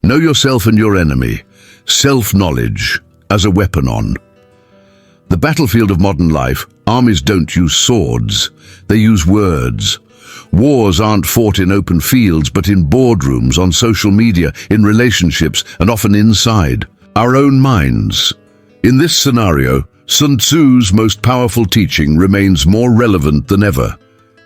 Know yourself and your enemy. Self-knowledge as a weapon on. The battlefield of modern life, armies don't use swords, they use words. Wars aren't fought in open fields, but in boardrooms, on social media, in relationships, and often inside our own minds. In this scenario, Sun Tzu's most powerful teaching remains more relevant than ever.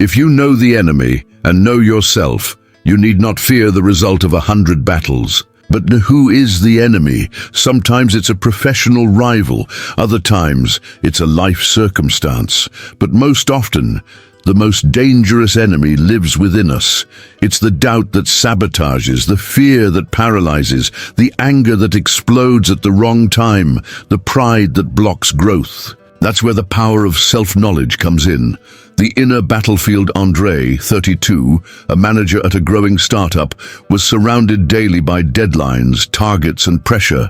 If you know the enemy and know yourself, you need not fear the result of 100 battles. But who is the enemy? Sometimes it's a professional rival, other times it's a life circumstance. But most often, the most dangerous enemy lives within us. It's the doubt that sabotages, the fear that paralyzes, the anger that explodes at the wrong time, the pride that blocks growth. That's where the power of self-knowledge comes in. The inner battlefield Andre, 32, a manager at a growing startup, was surrounded daily by deadlines, targets, and pressure.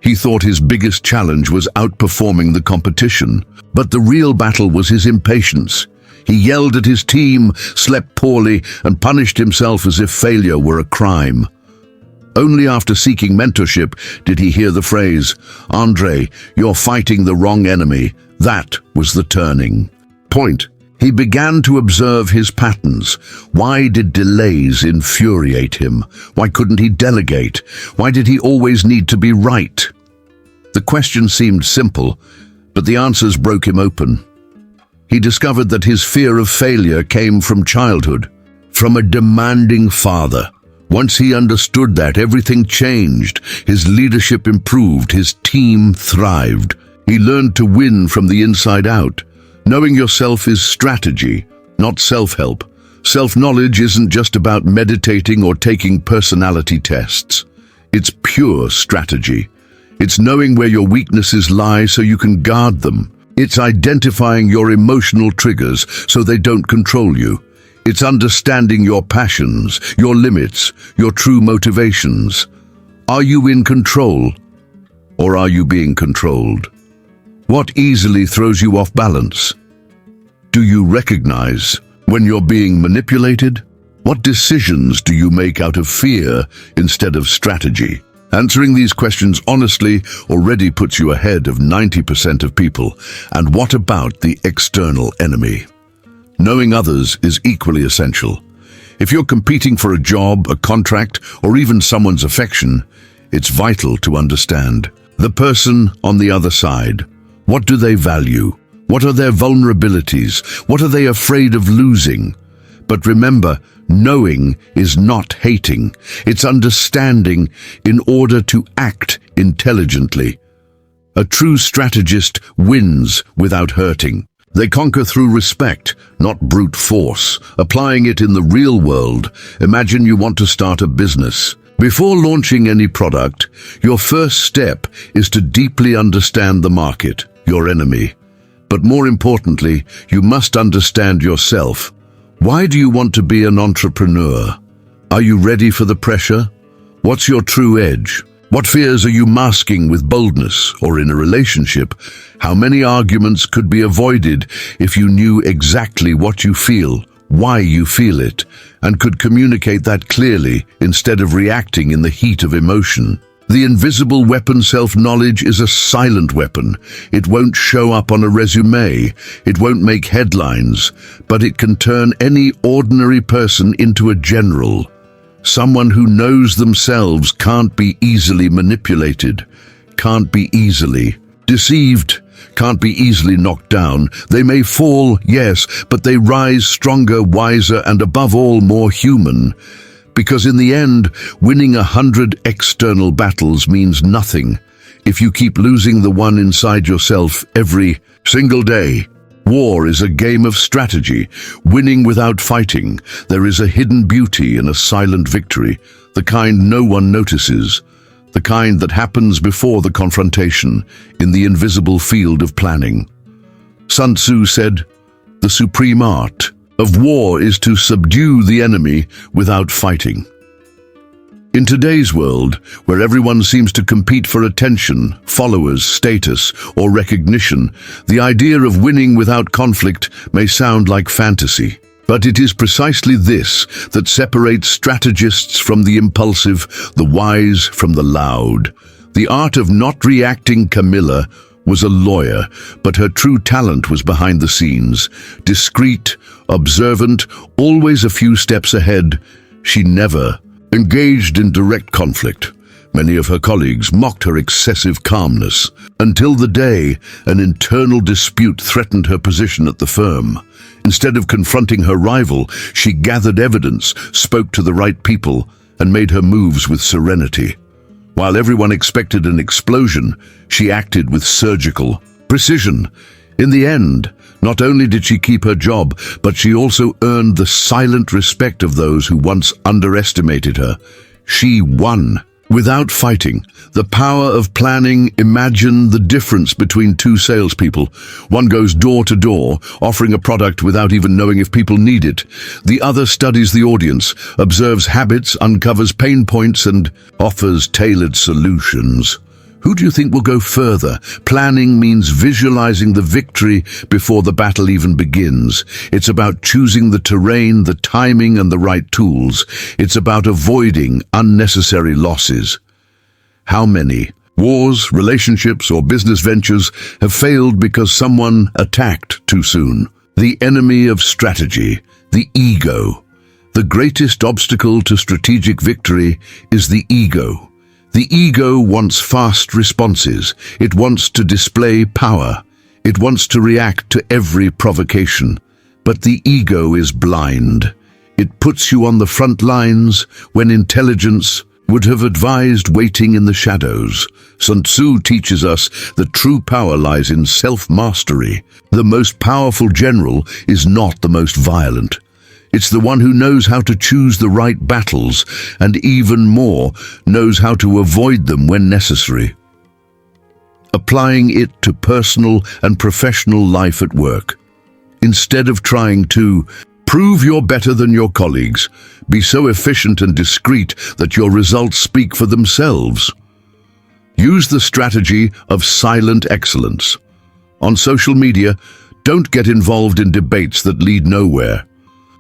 He thought his biggest challenge was outperforming the competition. But the real battle was his impatience. He yelled at his team, slept poorly, and punished himself as if failure were a crime. Only after seeking mentorship did he hear the phrase, "Andre, you're fighting the wrong enemy." That was the turning point. He began to observe his patterns. Why did delays infuriate him? Why couldn't he delegate? Why did he always need to be right? The question seemed simple, but the answers broke him open. He discovered that his fear of failure came from childhood, from a demanding father. Once he understood that, everything changed. His leadership improved, his team thrived. He learned to win from the inside out. Knowing yourself is strategy, not self-help. Self-knowledge isn't just about meditating or taking personality tests. It's pure strategy. It's knowing where your weaknesses lie so you can guard them. It's identifying your emotional triggers so they don't control you. It's understanding your passions, your limits, your true motivations. Are you in control, or are you being controlled? What easily throws you off balance? Do you recognize when you're being manipulated? What decisions do you make out of fear instead of strategy? Answering these questions honestly already puts you ahead of 90% of people. And what about the external enemy? Knowing others is equally essential. If you're competing for a job, a contract, or even someone's affection, it's vital to understand the person on the other side. What do they value? What are their vulnerabilities? What are they afraid of losing? But remember, knowing is not hating. It's understanding in order to act intelligently. A true strategist wins without hurting. They conquer through respect, not brute force. Applying it in the real world, imagine you want to start a business. Before launching any product, your first step is to deeply understand the market, your enemy. But more importantly, you must understand yourself. Why do you want to be an entrepreneur? Are you ready for the pressure? What's your true edge? What fears are you masking with boldness? Or in a relationship, how many arguments could be avoided if you knew exactly what you feel, why you feel it, and could communicate that clearly instead of reacting in the heat of emotion? The invisible weapon self-knowledge is a silent weapon. It won't show up on a resume, it won't make headlines, but it can turn any ordinary person into a general. Someone who knows themselves can't be easily manipulated, can't be easily deceived, can't be easily knocked down. They may fall, yes, but they rise stronger, wiser, and above all, more human. Because in the end, winning 100 external battles means nothing if you keep losing the one inside yourself every single day. War is a game of strategy, winning without fighting. There is a hidden beauty in a silent victory, the kind no one notices, the kind that happens before the confrontation, in the invisible field of planning. Sun Tzu said, "The supreme art of war is to subdue the enemy without fighting." In today's world, where everyone seems to compete for attention, followers, status, or recognition, the idea of winning without conflict may sound like fantasy. But it is precisely this that separates strategists from the impulsive, the wise from the loud. The art of not reacting. Camilla was a lawyer, but her true talent was behind the scenes. Discreet, observant, always a few steps ahead. She never engaged in direct conflict. Many of her colleagues mocked her excessive calmness, until the day an internal dispute threatened her position at the firm. Instead of confronting her rival, she gathered evidence, spoke to the right people, and made her moves with serenity. While everyone expected an explosion, she acted with surgical precision. In the end, not only did she keep her job, but she also earned the silent respect of those who once underestimated her. She won without fighting. The power of planning. Imagine the difference between two salespeople. One goes door to door, offering a product without even knowing if people need it. The other studies the audience, observes habits, uncovers pain points, and offers tailored solutions. Who do you think will go further? Planning means visualizing the victory before the battle even begins. It's about choosing the terrain, the timing, and the right tools. It's about avoiding unnecessary losses. How many wars, relationships, or business ventures have failed because someone attacked too soon? The enemy of strategy, the ego. The greatest obstacle to strategic victory is the ego. The ego wants fast responses. It wants to display power. It wants to react to every provocation. But the ego is blind. It puts you on the front lines when intelligence would have advised waiting in the shadows. Sun Tzu teaches us that true power lies in self-mastery. The most powerful general is not the most violent. It's the one who knows how to choose the right battles, and even more, knows how to avoid them when necessary. Applying it to personal and professional life at work. Instead of trying to prove you're better than your colleagues, be so efficient and discreet that your results speak for themselves. Use the strategy of silent excellence. On social media, don't get involved in debates that lead nowhere.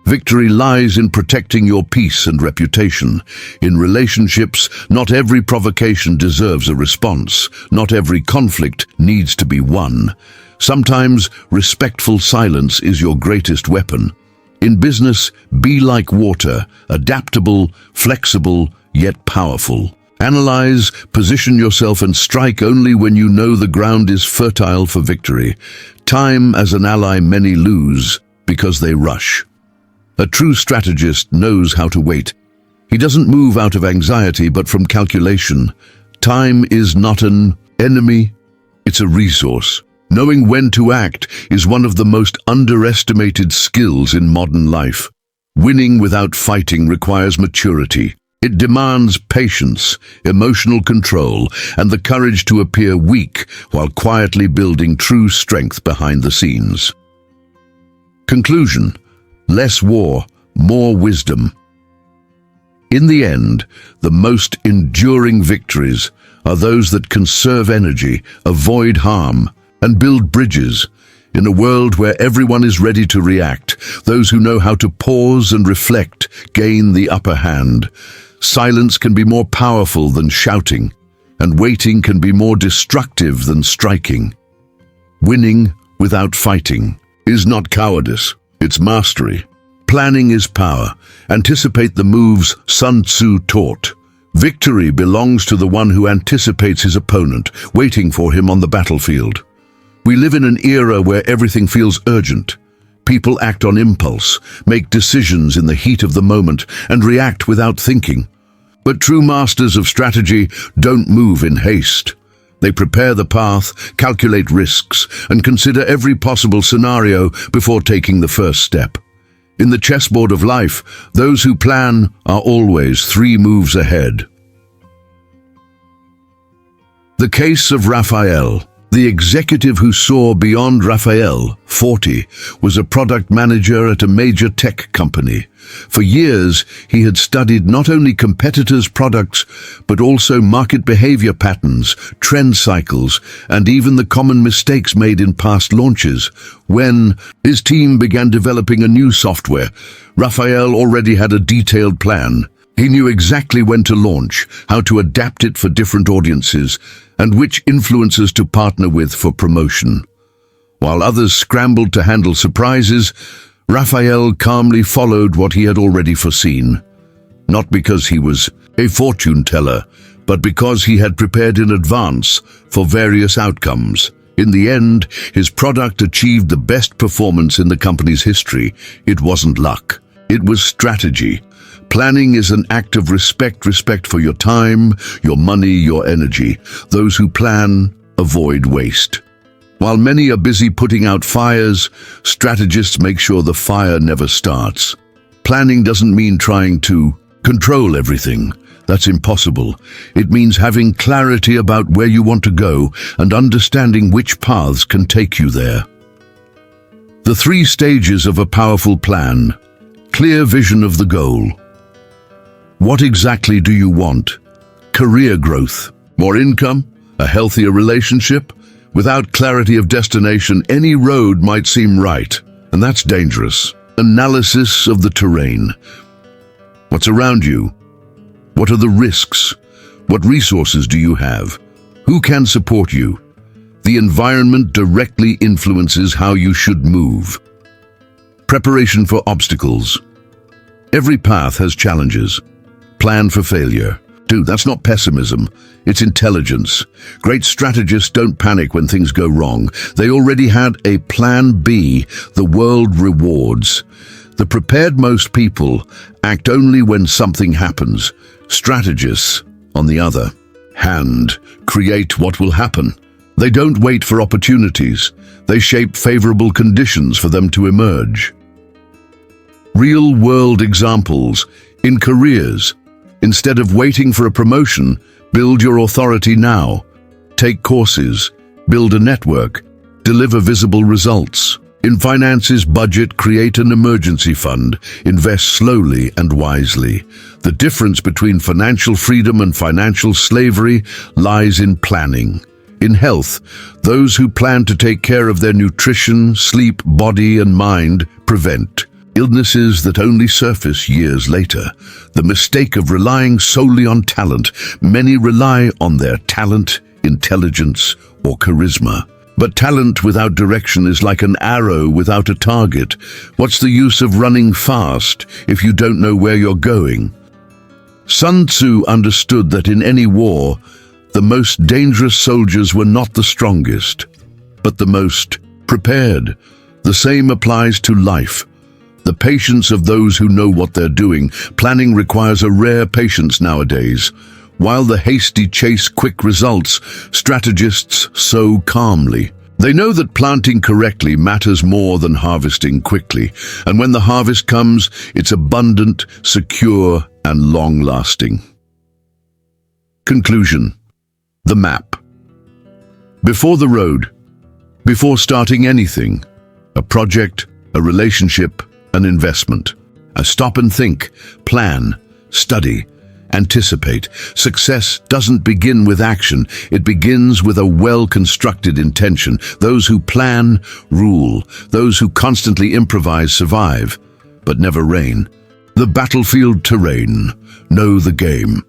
Victory lies in protecting your peace and reputation. In relationships, not every provocation deserves a response. Not every conflict needs to be won. Sometimes respectful silence is your greatest weapon. In business, be like water, adaptable, flexible, yet powerful. Analyze, position yourself, and strike only when you know the ground is fertile for victory. Time as an ally many lose because they rush. A true strategist knows how to wait. He doesn't move out of anxiety, but from calculation. Time is not an enemy, it's a resource. Knowing when to act is one of the most underestimated skills in modern life. Winning without fighting requires maturity. It demands patience, emotional control, and the courage to appear weak while quietly building true strength behind the scenes. Conclusion: less war, more wisdom. In the end, the most enduring victories are those that conserve energy, avoid harm, and build bridges. In a world where everyone is ready to react, those who know how to pause and reflect gain the upper hand. Silence can be more powerful than shouting, and waiting can be more destructive than striking. Winning without fighting is not cowardice, it's mastery. Planning is power. Anticipate the moves Sun Tzu taught. Victory belongs to the one who anticipates his opponent, waiting for him on the battlefield. We live in an era where everything feels urgent. People act on impulse, make decisions in the heat of the moment, and react without thinking. But true masters of strategy don't move in haste. They prepare the path, calculate risks, and consider every possible scenario before taking the first step. In the chessboard of life, those who plan are always 3 moves ahead. The case of Raphael. The executive who saw beyond Raphael, 40, was a product manager at a major tech company. For years, he had studied not only competitors' products, but also market behavior patterns, trend cycles, and even the common mistakes made in past launches. When his team began developing a new software, Raphael already had a detailed plan. He knew exactly when to launch, how to adapt it for different audiences, and which influencers to partner with for promotion. While others scrambled to handle surprises, Raphael calmly followed what he had already foreseen. Not because he was a fortune teller, but because he had prepared in advance for various outcomes. In the end, his product achieved the best performance in the company's history. It wasn't luck. It was strategy. Planning is an act of respect for your time, your money, your energy. Those who plan avoid waste. While many are busy putting out fires, strategists make sure the fire never starts. Planning doesn't mean trying to control everything. That's impossible. It means having clarity about where you want to go and understanding which paths can take you there. The 3 stages of a powerful plan. Clear vision of the goal. What exactly do you want? Career growth, more income, a healthier relationship? Without clarity of destination, any road might seem right, and that's dangerous. Analysis of the terrain. What's around you? What are the risks? What resources do you have? Who can support you? The environment directly influences how you should move. Preparation for obstacles. Every path has challenges. Plan for failure. Dude, that's not pessimism. It's intelligence. Great strategists don't panic when things go wrong. They already had a plan B the world rewards. The prepared most people act only when something happens. Strategists, on the other hand, create what will happen. They don't wait for opportunities. They shape favorable conditions for them to emerge. Real-world examples. In careers, instead of waiting for a promotion, build your authority now. Take courses, build a network, deliver visible results. In finances, budget, create an emergency fund, invest slowly and wisely. The difference between financial freedom and financial slavery lies in planning. In health, those who plan to take care of their nutrition, sleep, body, and mind prevent illnesses that only surface years later. The mistake of relying solely on talent. Many rely on their talent, intelligence, or charisma. But talent without direction is like an arrow without a target. What's the use of running fast if you don't know where you're going? Sun Tzu understood that in any war, the most dangerous soldiers were not the strongest, but the most prepared. The same applies to life. The patience of those who know what they're doing. Planning requires a rare patience nowadays. While the hasty chase quick results, strategists sow calmly. They know that planting correctly matters more than harvesting quickly, and when the harvest comes, it's abundant, secure, and long-lasting. Conclusion. The map. Before the road, before starting anything, a project, a relationship, an investment. A stop and think, plan, study, anticipate. Success doesn't begin with action, it begins with a well-constructed intention. Those who plan, rule. Those who constantly improvise survive, but never reign. The battlefield terrain. Know the game.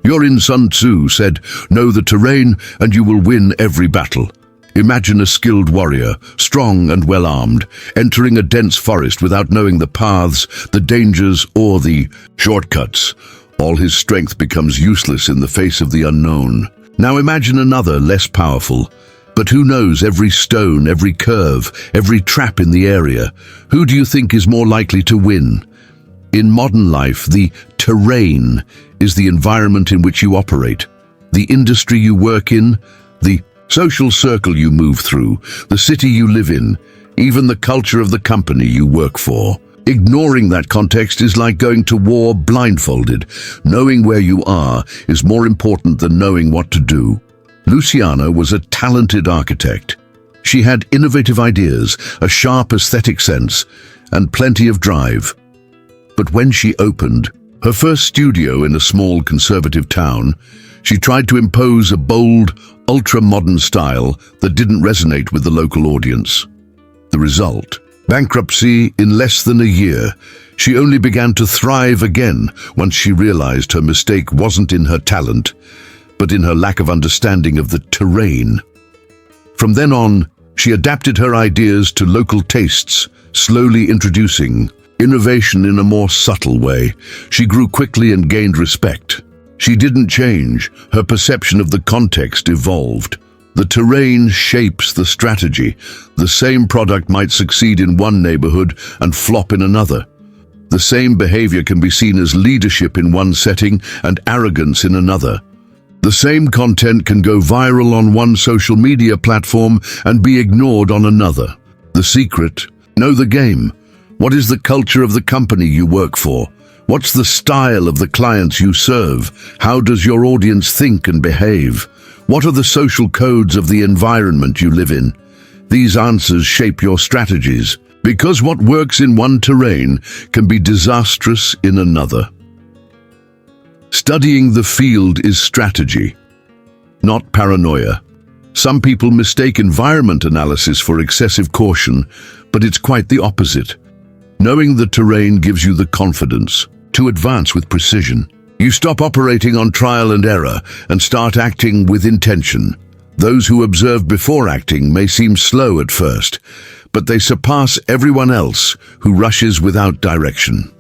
Yorin Sun Tzu said, "Know the terrain and you will win every battle." Imagine a skilled warrior, strong and well-armed, entering a dense forest without knowing the paths, the dangers, or the shortcuts. All his strength becomes useless in the face of the unknown. Now imagine another, less powerful, but who knows every stone, every curve, every trap in the area. Who do you think is more likely to win? In modern life, the terrain is the environment in which you operate, the industry you work in, the social circle you move through, the city you live in, even the culture of the company you work for. Ignoring that context is like going to war blindfolded. Knowing where you are is more important than knowing what to do. Luciana was a talented architect. She had innovative ideas, a sharp aesthetic sense, and plenty of drive. But when she opened her first studio in a small conservative town, she tried to impose a bold, ultra-modern style that didn't resonate with the local audience. The result? Bankruptcy in less than a year. She only began to thrive again once she realized her mistake wasn't in her talent, but in her lack of understanding of the terrain. From then on, she adapted her ideas to local tastes, slowly introducing innovation in a more subtle way. She grew quickly and gained respect. She didn't change. Her perception of the context evolved. The terrain shapes the strategy. The same product might succeed in one neighborhood and flop in another. The same behavior can be seen as leadership in one setting and arrogance in another. The same content can go viral on one social media platform and be ignored on another. The secret? Know the game. What is the culture of the company you work for? What's the style of the clients you serve? How does your audience think and behave? What are the social codes of the environment you live in? These answers shape your strategies, because what works in one terrain can be disastrous in another. Studying the field is strategy, not paranoia. Some people mistake environment analysis for excessive caution, but it's quite the opposite. Knowing the terrain gives you the confidence to advance with precision. You stop operating on trial and error and start acting with intention. Those who observe before acting may seem slow at first, but they surpass everyone else who rushes without direction.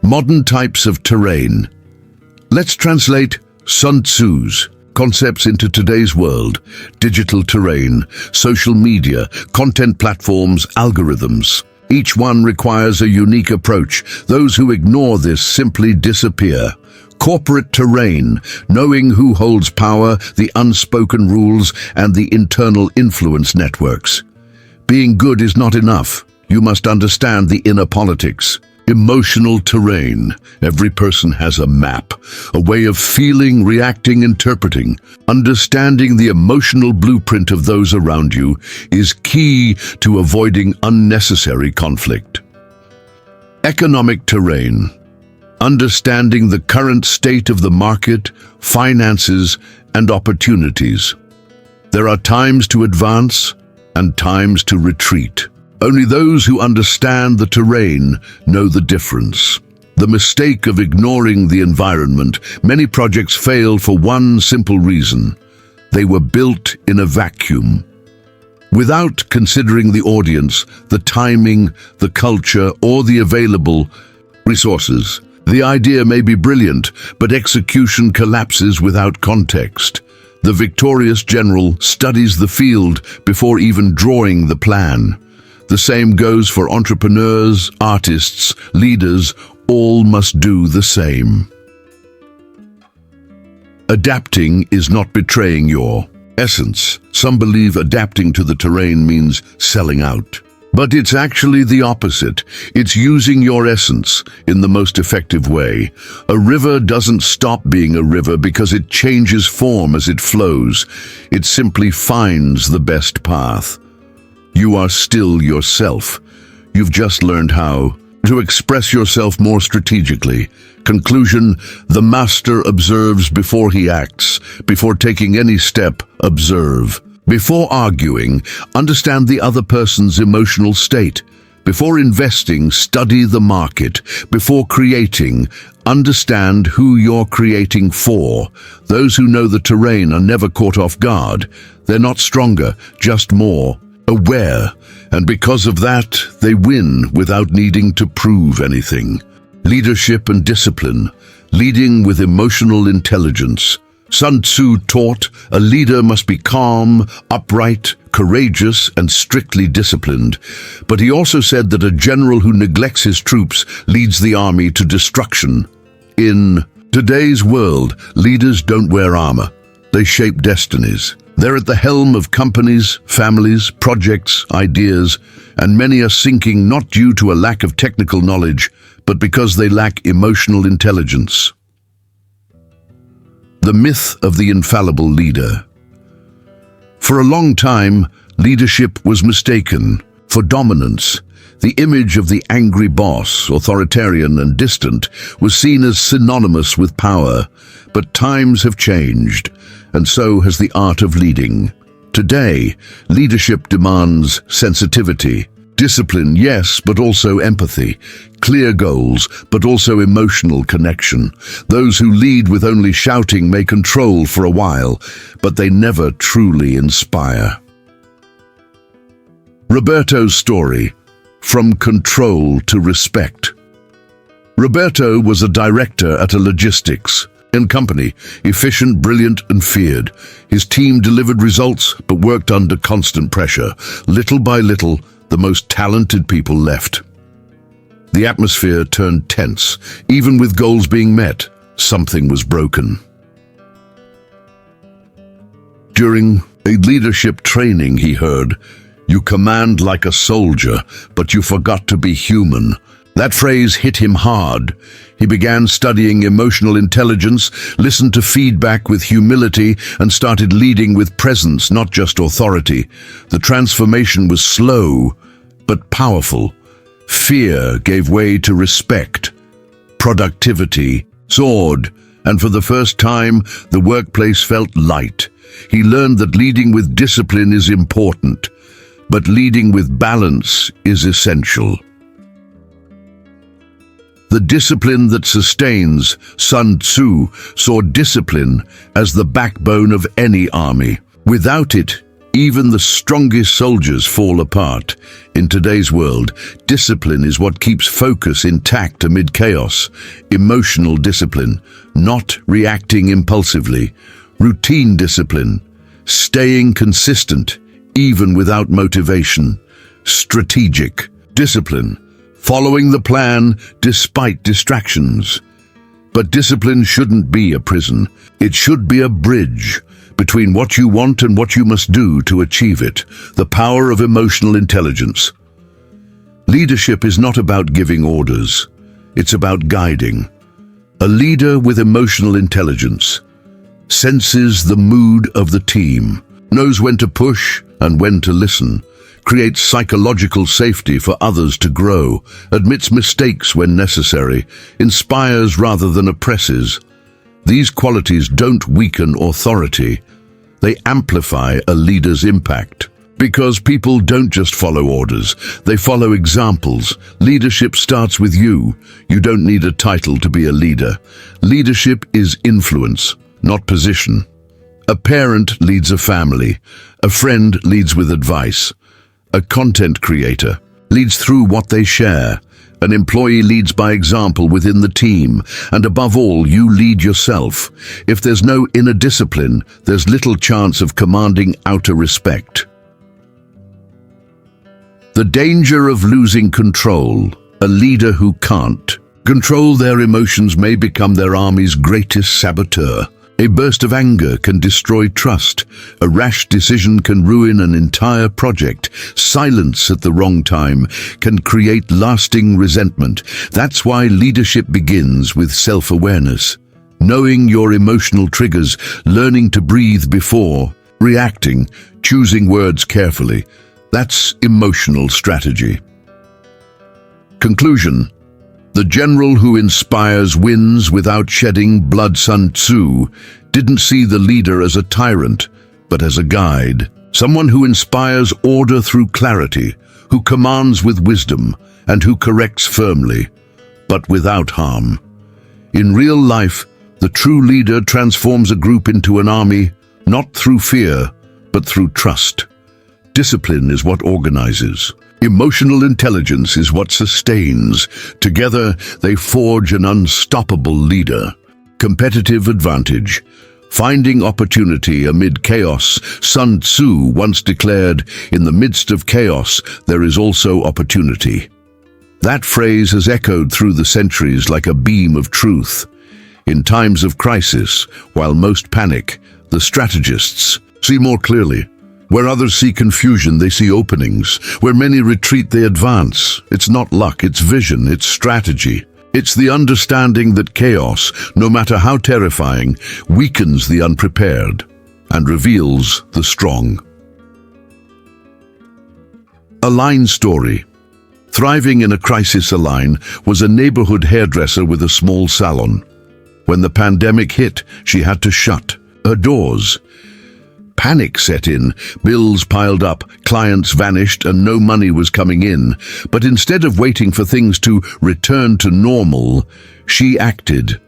Modern types of terrain. Let's translate Sun Tzu's concepts into today's world. Digital terrain, social media, content platforms, algorithms. Each one requires a unique approach. Those who ignore this simply disappear. Corporate terrain, knowing who holds power, the unspoken rules, and the internal influence networks. Being good is not enough. You must understand the inner politics. Emotional terrain. Every person has a map, a way of feeling, reacting, interpreting. Understanding the emotional blueprint of those around you is key to avoiding unnecessary conflict. Economic terrain. Understanding the current state of the market, finances, and opportunities. There are times to advance and times to retreat. Only those who understand the terrain know the difference. The mistake of ignoring the environment. Many projects fail for one simple reason. They were built in a vacuum. Without considering the audience, the timing, the culture, or the available resources. The idea may be brilliant, but execution collapses without context. The victorious general studies the field before even drawing the plan. The same goes for entrepreneurs, artists, leaders. All must do the same. Adapting is not betraying your essence. Some believe adapting to the terrain means selling out. But it's actually the opposite. It's using your essence in the most effective way. A river doesn't stop being a river because it changes form as it flows. It simply finds the best path. You are still yourself. You've just learned how to express yourself more strategically. Conclusion: the master observes before he acts. Before taking any step, observe. Before arguing, understand the other person's emotional state. Before investing, study the market. Before creating, understand who you're creating for. Those who know the terrain are never caught off guard. They're not stronger, just more aware, and because of that, they win without needing to prove anything. Leadership and discipline. Leading with emotional intelligence. Sun Tzu taught a leader must be calm, upright, courageous, and strictly disciplined. But he also said that a general who neglects his troops leads the army to destruction. In today's world, leaders don't wear armor. They shape destinies. They're at the helm of companies, families, projects, ideas, and many are sinking not due to a lack of technical knowledge, but because they lack emotional intelligence. The myth of the infallible leader. For a long time, leadership was mistaken for dominance. The image of the angry boss, authoritarian and distant, was seen as synonymous with power. But times have changed, and so has the art of leading. Today, leadership demands sensitivity. Discipline, yes, but also empathy. Clear goals, but also emotional connection. Those who lead with only shouting may control for a while, but they never truly inspire. Roberto's story, from control to respect. Roberto was a director at a logistics company, efficient, brilliant, and feared. His team delivered results, but worked under constant pressure. Little by little, the most talented people left. The atmosphere turned tense. Even with goals being met, something was broken. During a leadership training, he heard, "You command like a soldier, but you forgot to be human." That phrase hit him hard. He began studying emotional intelligence, listened to feedback with humility, and started leading with presence, not just authority. The transformation was slow, but powerful. Fear gave way to respect. Productivity soared, and for the first time, the workplace felt light. He learned that leading with discipline is important, but leading with balance is essential. The discipline that sustains. Sun Tzu saw discipline as the backbone of any army. Without it, even the strongest soldiers fall apart. In today's world, discipline is what keeps focus intact amid chaos. Emotional discipline, not reacting impulsively. Routine discipline, staying consistent, even without motivation. Strategic discipline, following the plan despite distractions. But discipline shouldn't be a prison. It should be a bridge between what you want and what you must do to achieve it. The power of emotional intelligence. Leadership is not about giving orders. It's about guiding. A leader with emotional intelligence senses the mood of the team, knows when to push and when to listen, creates psychological safety for others to grow, admits mistakes when necessary, inspires rather than oppresses. These qualities don't weaken authority. They amplify a leader's impact. Because people don't just follow orders, they follow examples. Leadership starts with you. You don't need a title to be a leader. Leadership is influence, not position. A parent leads a family. A friend leads with advice. A content creator leads through what they share. An employee leads by example within the team. And above all, you lead yourself. If there's no inner discipline, there's little chance of commanding outer respect. The danger of losing control. A leader who can't control their emotions may become their army's greatest saboteur. A burst of anger can destroy trust. A rash decision can ruin an entire project. Silence at the wrong time can create lasting resentment. That's why leadership begins with self-awareness. Knowing your emotional triggers, learning to breathe before reacting, choosing words carefully. That's emotional strategy. Conclusion. The general who inspires wins without shedding blood. Sun Tzu didn't see the leader as a tyrant, but as a guide. Someone who inspires order through clarity, who commands with wisdom, and who corrects firmly, but without harm. In real life, the true leader transforms a group into an army, not through fear, but through trust. Discipline is what organizes. Emotional intelligence is what sustains. Together, they forge an unstoppable leader. Competitive advantage. Finding opportunity amid chaos. Sun Tzu once declared, "In the midst of chaos, there is also opportunity." That phrase has echoed through the centuries like a beam of truth. In times of crisis, while most panic, the strategists see more clearly. Where others see confusion, they see openings. Where many retreat, they advance. It's not luck, it's vision, it's strategy. It's the understanding that chaos, no matter how terrifying, weakens the unprepared and reveals the strong. A line story. Thriving in a crisis, Aline was a neighborhood hairdresser with a small salon. When the pandemic hit, she had to shut her doors. Panic set in, bills piled up, clients vanished, and no money was coming in. But instead of waiting for things to return to normal, she acted.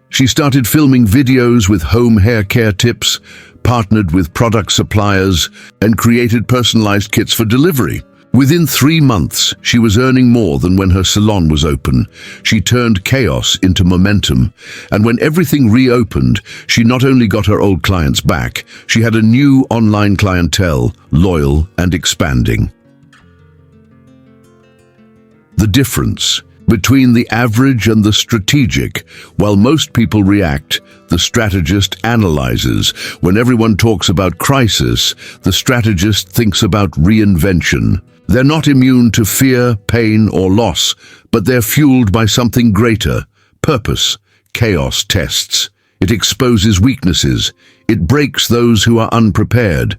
She started filming videos with home hair care tips, partnered with product suppliers, and created personalized kits for delivery. Within 3 months, she was earning more than when her salon was open. She turned chaos into momentum, and when everything reopened, she not only got her old clients back, she had a new online clientele, loyal and expanding. The difference between the average and the strategic. While most people react, the strategist analyzes. When everyone talks about crisis, the strategist thinks about reinvention. They're not immune to fear, pain, or loss, but they're fueled by something greater: purpose. Chaos tests. It exposes weaknesses. It breaks those who are unprepared.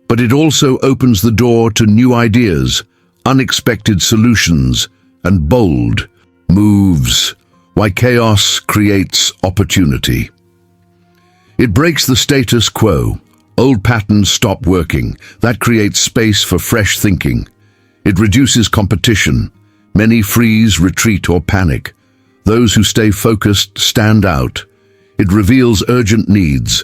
But it also opens the door to new ideas, unexpected solutions, and bold moves. Why chaos creates opportunity. It breaks the status quo. Old patterns stop working. That creates space for fresh thinking. It reduces competition. Many freeze, retreat, or panic. Those who stay focused stand out. It reveals urgent needs.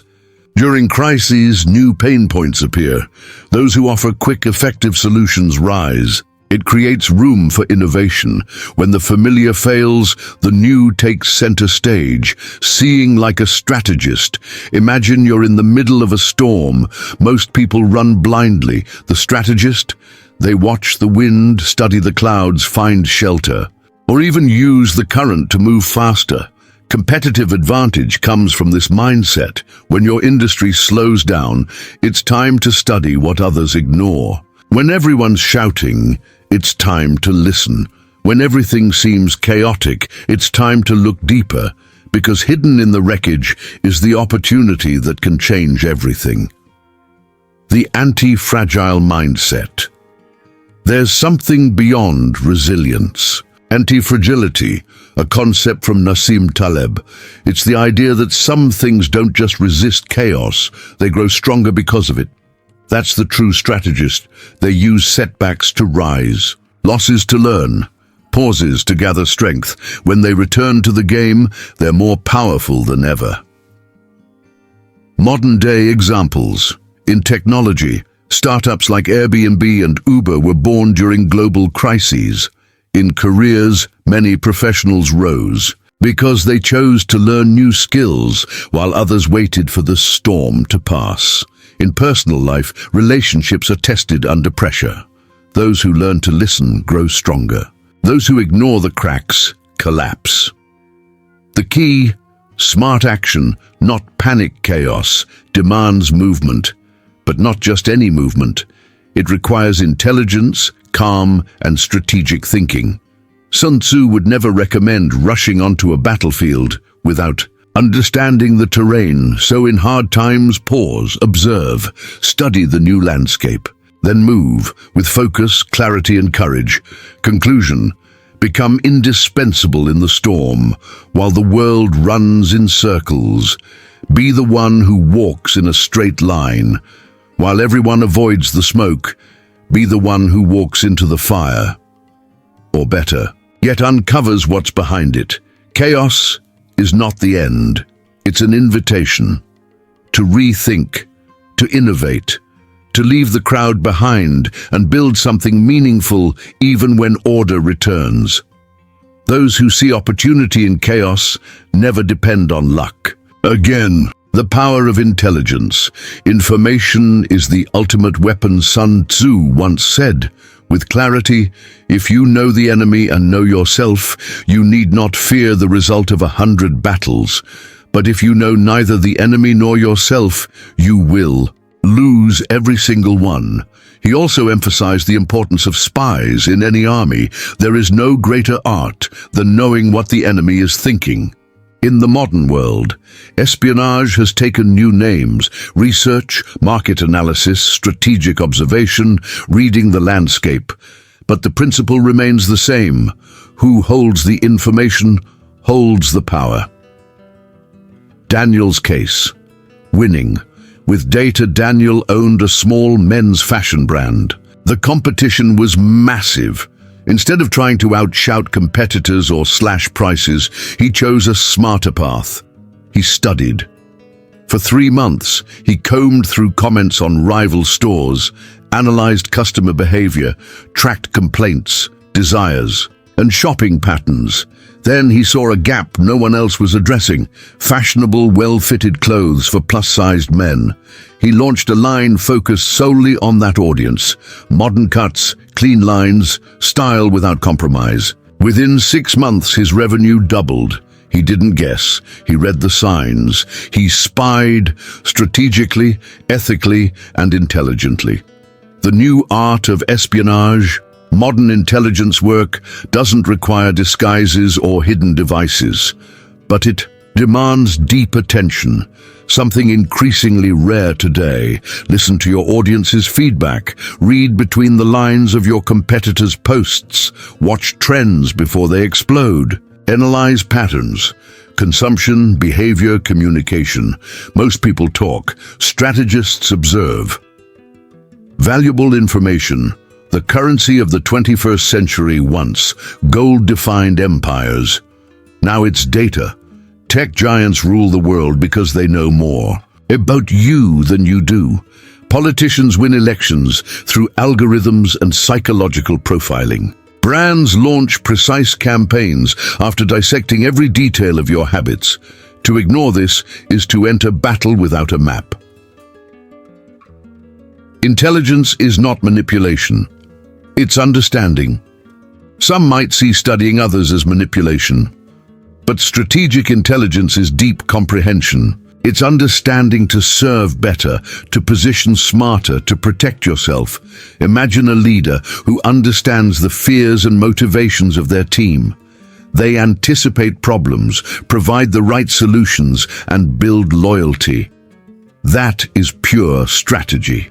During crises, new pain points appear. Those who offer quick, effective solutions rise. It creates room for innovation. When the familiar fails, the new takes center stage. Seeing like a strategist. Imagine you're in the middle of a storm. Most people run blindly. The strategist? They watch the wind, study the clouds, find shelter, or even use the current to move faster. Competitive advantage comes from this mindset. When your industry slows down, it's time to study what others ignore. When everyone's shouting, it's time to listen. When everything seems chaotic, it's time to look deeper, because hidden in the wreckage is the opportunity that can change everything. The anti-fragile mindset. There's something beyond resilience. Anti-fragility, a concept from Nassim Taleb. It's the idea that some things don't just resist chaos, they grow stronger because of it. That's the true strategist. They use setbacks to rise, losses to learn, pauses to gather strength. When they return to the game, they're more powerful than ever. Modern-day examples. In technology, startups like Airbnb and Uber were born during global crises. In careers, many professionals rose because they chose to learn new skills while others waited for the storm to pass. In personal life, relationships are tested under pressure. Those who learn to listen grow stronger. Those who ignore the cracks collapse. The key: smart action, not panic. Chaos demands movement, but not just any movement. It requires intelligence, calm, and strategic thinking. Sun Tzu would never recommend rushing onto a battlefield without understanding the terrain. So in hard times, pause, observe, study the new landscape, then move with focus, clarity, and courage. Conclusion: become indispensable in the storm while the world runs in circles. Be the one who walks in a straight line. While everyone avoids the smoke, be the one who walks into the fire. Or better, yet uncovers what's behind it. Chaos is not the end. It's an invitation to rethink, to innovate, to leave the crowd behind and build something meaningful even when order returns. Those who see opportunity in chaos never depend on luck. Again, the power of intelligence. Information is the ultimate weapon, Sun Tzu once said. With clarity, if you know the enemy and know yourself, you need not fear the result of 100 battles. But if you know neither the enemy nor yourself, you will. lose every single one. He also emphasized the importance of spies in any army. There is no greater art than knowing what the enemy is thinking. In the modern world, espionage has taken new names: research, market analysis, strategic observation, reading the landscape. But the principle remains the same. Who holds the information holds the power. Daniel's case. Winning. With data, Daniel owned a small men's fashion brand. The competition was massive. Instead of trying to outshout competitors or slash prices, he chose a smarter path. He studied. For 3 months, he combed through comments on rival stores, analyzed customer behavior, tracked complaints, desires, and shopping patterns. Then he saw a gap no one else was addressing: fashionable, well-fitted clothes for plus-sized men. He launched a line focused solely on that audience: modern cuts, clean lines, style without compromise. Within 6 months, his revenue doubled. He didn't guess. He read the signs. He spied strategically, ethically, and intelligently. The new art of espionage. Modern intelligence work doesn't require disguises or hidden devices, but it demands deep attention, something increasingly rare today. Listen to your audience's feedback, read between the lines of your competitors' posts, watch trends before they explode, analyze patterns. Consumption, behavior, communication. Most people talk, strategists observe. Valuable information. The currency of the 21st century. Once gold-defined empires. Now it's data. Tech giants rule the world because they know more about you than you do. Politicians win elections through algorithms and psychological profiling. Brands launch precise campaigns after dissecting every detail of your habits. To ignore this is to enter battle without a map. Intelligence is not manipulation. It's understanding. Some might see studying others as manipulation. But strategic intelligence is deep comprehension. It's understanding to serve better, to position smarter, to protect yourself. Imagine a leader who understands the fears and motivations of their team. They anticipate problems, provide the right solutions, and build loyalty. That is pure strategy.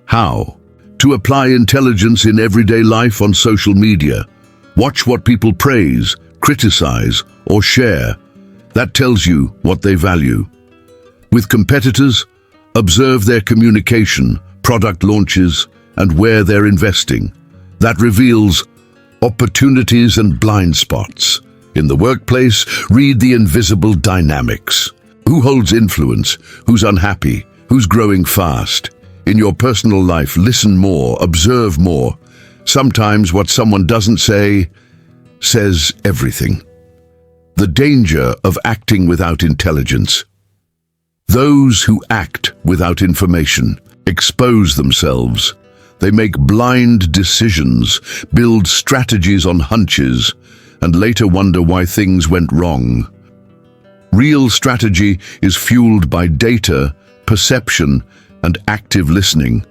How? To apply intelligence in everyday life on social media. Watch what people praise, criticize, or share. That tells you what they value. With competitors, observe their communication, product launches, and where they're investing. That reveals opportunities and blind spots. In the workplace, read the invisible dynamics. Who holds influence? Who's unhappy? Who's growing fast? In your personal life, listen more, observe more. Sometimes what someone doesn't say says everything. The danger of acting without intelligence. Those who act without information expose themselves. They make blind decisions, build strategies on hunches, and later wonder why things went wrong. Real strategy is fueled by data, perception, and active listening.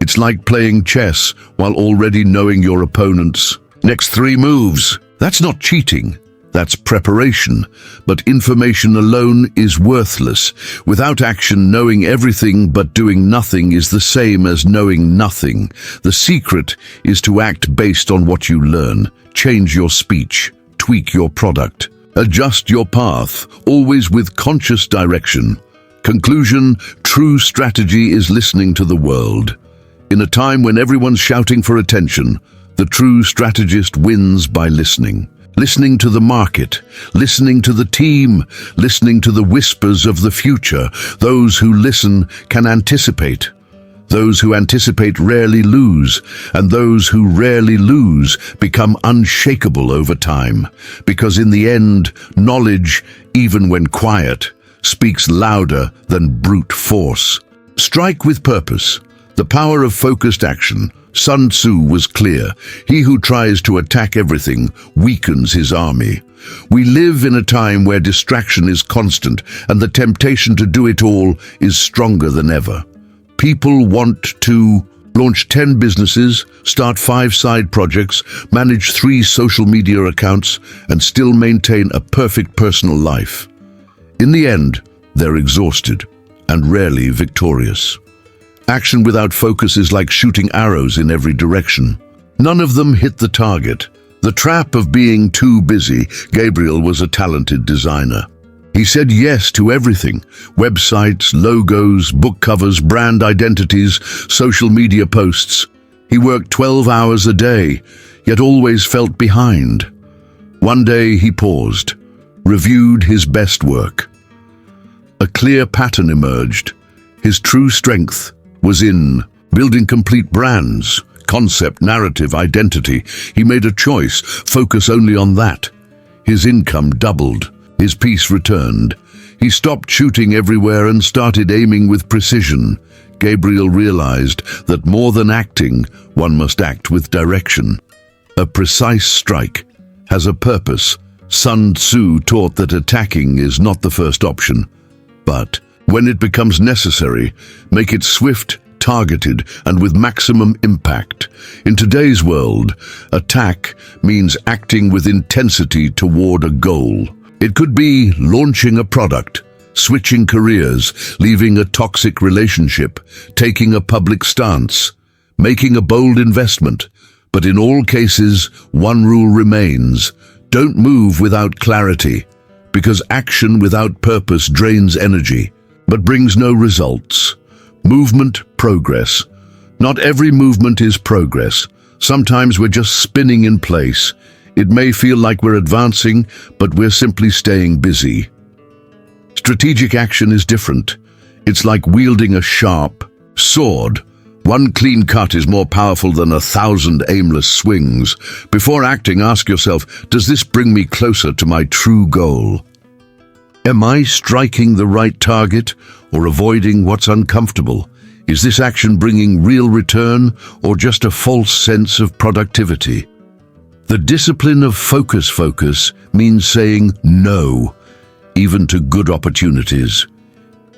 It's like playing chess while already knowing your opponent's next 3 moves. That's not cheating. That's preparation. But information alone is worthless. Without action, knowing everything but doing nothing is the same as knowing nothing. The secret is to act based on what you learn. Change your speech. Tweak your product. Adjust your path, always with conscious direction. Conclusion: true strategy is listening to the world. In a time when everyone's shouting for attention, the true strategist wins by listening. Listening to the market, listening to the team, listening to the whispers of the future. Those who listen can anticipate. Those who anticipate rarely lose, and those who rarely lose become unshakable over time. Because in the end, knowledge, even when quiet, speaks louder than brute force. Strike with purpose. The power of focused action. Sun Tzu was clear. He who tries to attack everything weakens his army. We live in a time where distraction is constant and the temptation to do it all is stronger than ever. People want to launch 10 businesses, start 5 side projects, manage 3 social media accounts, and still maintain a perfect personal life. In the end, they're exhausted and rarely victorious. Action without focus is like shooting arrows in every direction. None of them hit the target. The trap of being too busy. Gabriel was a talented designer. He said yes to everything: websites, logos, book covers, brand identities, social media posts. He worked 12 hours a day, yet always felt behind. One day he paused, reviewed his best work. A clear pattern emerged. His true strength was in building complete brands, concept, narrative, identity. He made a choice: focus only on that. His income doubled. His peace returned. He stopped shooting everywhere and started aiming with precision. Gabriel realized that more than acting, one must act with direction. A precise strike has a purpose. Sun Tzu taught that attacking is not the first option, but when it becomes necessary, make it swift, targeted, and with maximum impact. In today's world, attack means acting with intensity toward a goal. It could be launching a product, switching careers, leaving a toxic relationship, taking a public stance, making a bold investment. But in all cases, one rule remains: don't move without clarity, because action without purpose drains energy, but brings no results. Movement, progress. Not every movement is progress. Sometimes we're just spinning in place. It may feel like we're advancing, but we're simply staying busy. Strategic action is different. It's like wielding a sharp sword. One clean cut is more powerful than 1,000 aimless swings. Before acting, ask yourself, does this bring me closer to my true goal? Am I striking the right target or avoiding what's uncomfortable? Is this action bringing real return or just a false sense of productivity? The discipline of focus means saying no, even to good opportunities.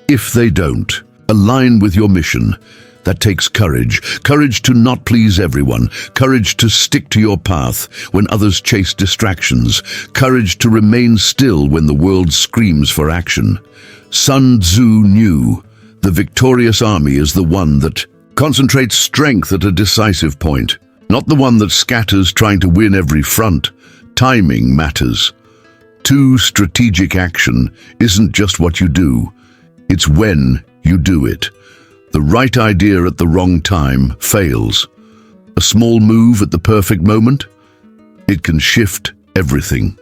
If they don't align with your mission, that takes courage. Courage to not please everyone. Courage to stick to your path when others chase distractions. Courage to remain still when the world screams for action. Sun Tzu knew the victorious army is the one that concentrates strength at a decisive point, not the one that scatters trying to win every front. Timing matters. True strategic action isn't just what you do, it's when you do it. The right idea at the wrong time fails. A small move at the perfect moment, it can shift everything.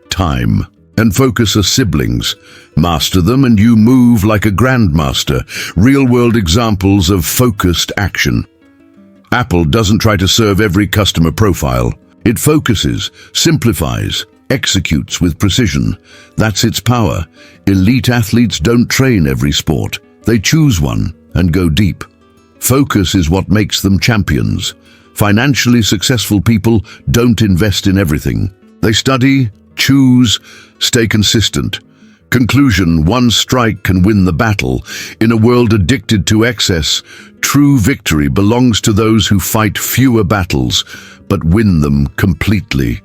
Time and focus are siblings. Master them and you move like a grandmaster. Real-world examples of focused action. Apple doesn't try to serve every customer profile. It focuses, simplifies, executes with precision. That's its power. Elite athletes don't train every sport. They choose one and go deep. Focus is what makes them champions. Financially successful people don't invest in everything. They study, choose, stay consistent. Conclusion: one strike can win the battle. In a world addicted to excess, true victory belongs to those who fight fewer battles, but win them completely.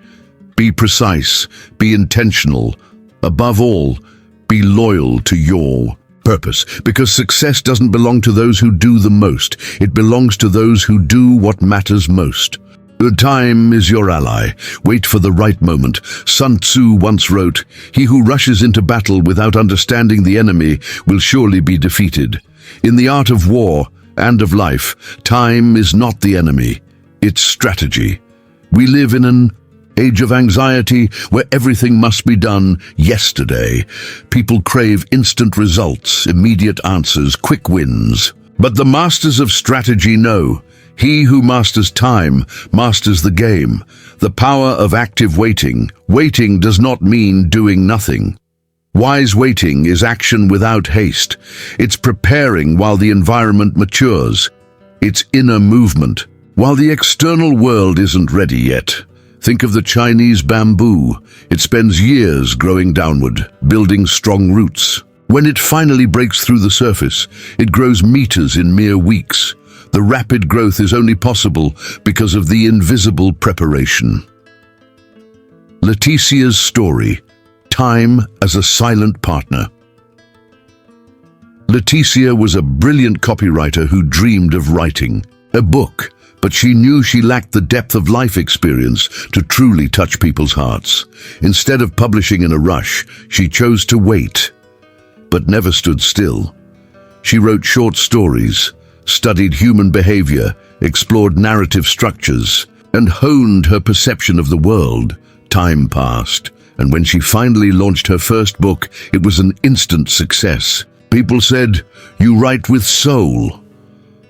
Be precise, be intentional. Above all, be loyal to your purpose, because success doesn't belong to those who do the most. It belongs to those who do what matters most. Time is your ally. Wait for the right moment. Sun Tzu once wrote, "He who rushes into battle without understanding the enemy will surely be defeated." In the art of war and of life, time is not the enemy, it's strategy. We live in an age of anxiety where everything must be done yesterday. People crave instant results, immediate answers, quick wins. But the masters of strategy know, he who masters time masters the game. The power of active waiting. Waiting does not mean doing nothing. Wise waiting is action without haste. It's preparing while the environment matures. It's inner movement, while the external world isn't ready yet. Think of the Chinese bamboo. It spends years growing downward, building strong roots. When it finally breaks through the surface, it grows meters in mere weeks. The rapid growth is only possible because of the invisible preparation. Leticia's story, Time as a Silent Partner. Leticia was a brilliant copywriter who dreamed of writing a book, but she knew she lacked the depth of life experience to truly touch people's hearts. Instead of publishing in a rush, she chose to wait, but never stood still. She wrote short stories, studied human behavior, explored narrative structures, and honed her perception of the world. Time passed, and when she finally launched her first book, it was an instant success. People said, "You write with soul."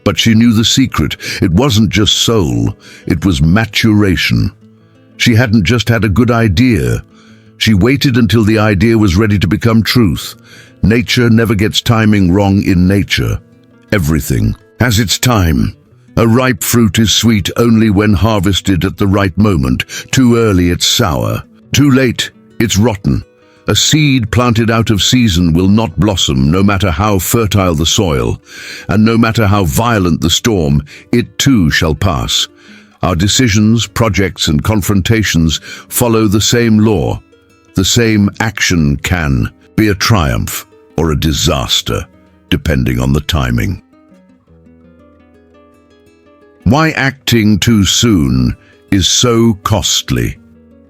But she knew the secret. It wasn't just soul, it was maturation. She hadn't just had a good idea. She waited until the idea was ready to become truth. Nature never gets timing wrong in nature. Everything has its time. A ripe fruit is sweet only when harvested at the right moment. Too early, it's sour. Too late, it's rotten. A seed planted out of season will not blossom, no matter how fertile the soil, and no matter how violent the storm, it too shall pass. Our decisions, projects, and confrontations follow the same law. The same action can be a triumph or a disaster, depending on the timing. Why acting too soon is so costly.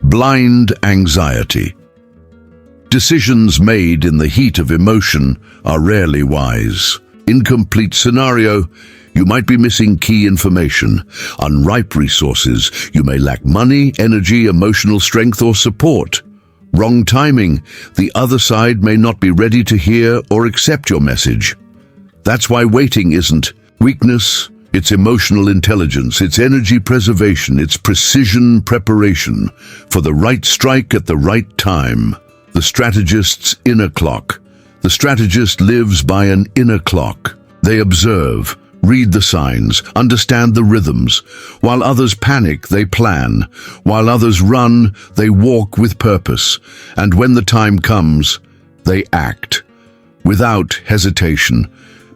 Blind anxiety. Decisions made in the heat of emotion are rarely wise. Incomplete scenario, you might be missing key information. Unripe resources, you may lack money, energy, emotional strength, or support. Wrong timing, the other side may not be ready to hear or accept your message. That's why waiting isn't weakness, it's emotional intelligence, it's energy preservation, it's precision preparation for the right strike at the right time. The strategist's inner clock. The strategist lives by an inner clock. They observe, read the signs, understand the rhythms. While others panic, they plan. While others run, they walk with purpose. And when the time comes, they act without hesitation.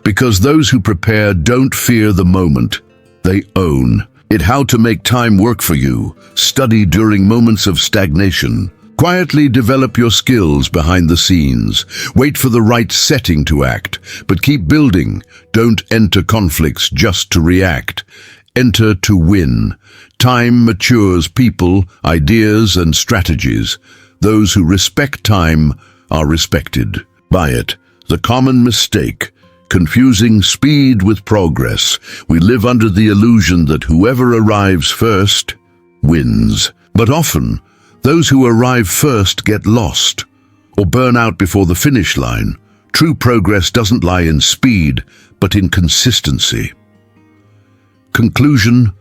Because those who prepare don't fear the moment, they own it. How to make time work for you. Study during moments of stagnation. Quietly develop your skills behind the scenes. Wait for the right setting to act, but keep building. Don't enter conflicts just to react. Enter to win. Time matures people, ideas, and strategies. Those who respect time are respected by it. The common mistake, confusing speed with progress. We live under the illusion that whoever arrives first wins. But often, those who arrive first get lost or burn out before the finish line. True progress doesn't lie in speed, but in consistency. Conclusion: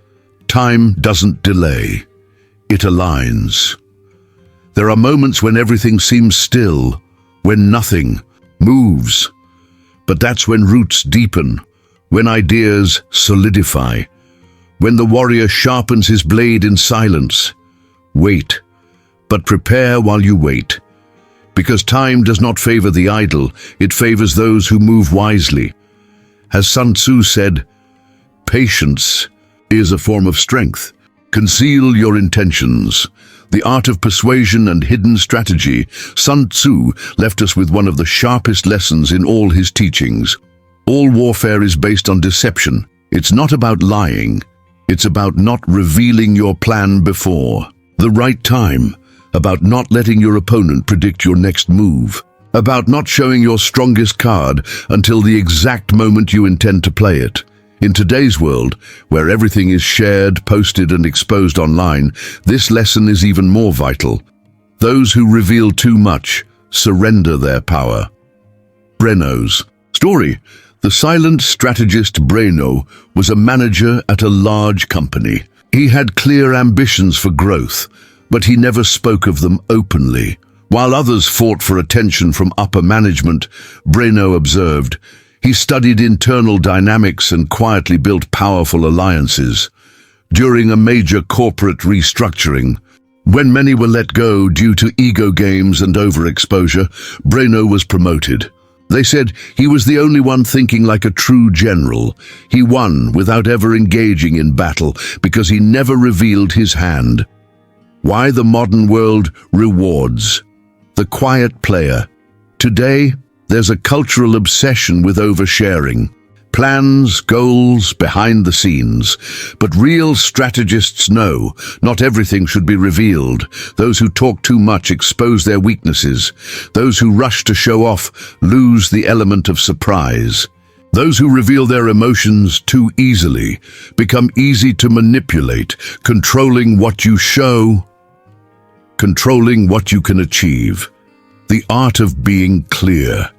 time doesn't delay, it aligns. There are moments when everything seems still, when nothing moves. But that's when roots deepen, when ideas solidify, when the warrior sharpens his blade in silence. Wait. But prepare while you wait, because time does not favor the idle, it favors those who move wisely. As Sun Tzu said, patience is a form of strength. Conceal your intentions. The art of persuasion and hidden strategy. Sun Tzu left us with one of the sharpest lessons in all his teachings. All warfare is based on deception. It's not about lying. It's about not revealing your plan before the right time. About not letting your opponent predict your next move. About not showing your strongest card until the exact moment you intend to play it. In today's world, where everything is shared, posted, and exposed online, this lesson is even more vital. Those who reveal too much surrender their power. Breno's story. The silent strategist Breno was a manager at a large company. He had clear ambitions for growth, but he never spoke of them openly. While others fought for attention from upper management, Breno observed. He studied internal dynamics and quietly built powerful alliances. During a major corporate restructuring, when many were let go due to ego games and overexposure, Breno was promoted. They said he was the only one thinking like a true general. He won without ever engaging in battle because he never revealed his hand. Why the modern world rewards the quiet player. Today, there's a cultural obsession with oversharing. Plans, goals, behind the scenes. But real strategists know not everything should be revealed. Those who talk too much expose their weaknesses. Those who rush to show off lose the element of surprise. Those who reveal their emotions too easily become easy to manipulate, controlling what you show, controlling what you can achieve. The art of being clear,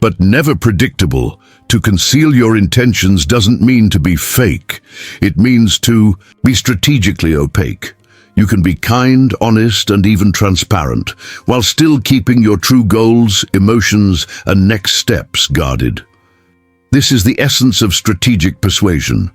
but never predictable. To conceal your intentions doesn't mean to be fake. It means to be strategically opaque. You can be kind, honest, and even transparent, while still keeping your true goals, emotions, and next steps guarded. This is the essence of strategic persuasion.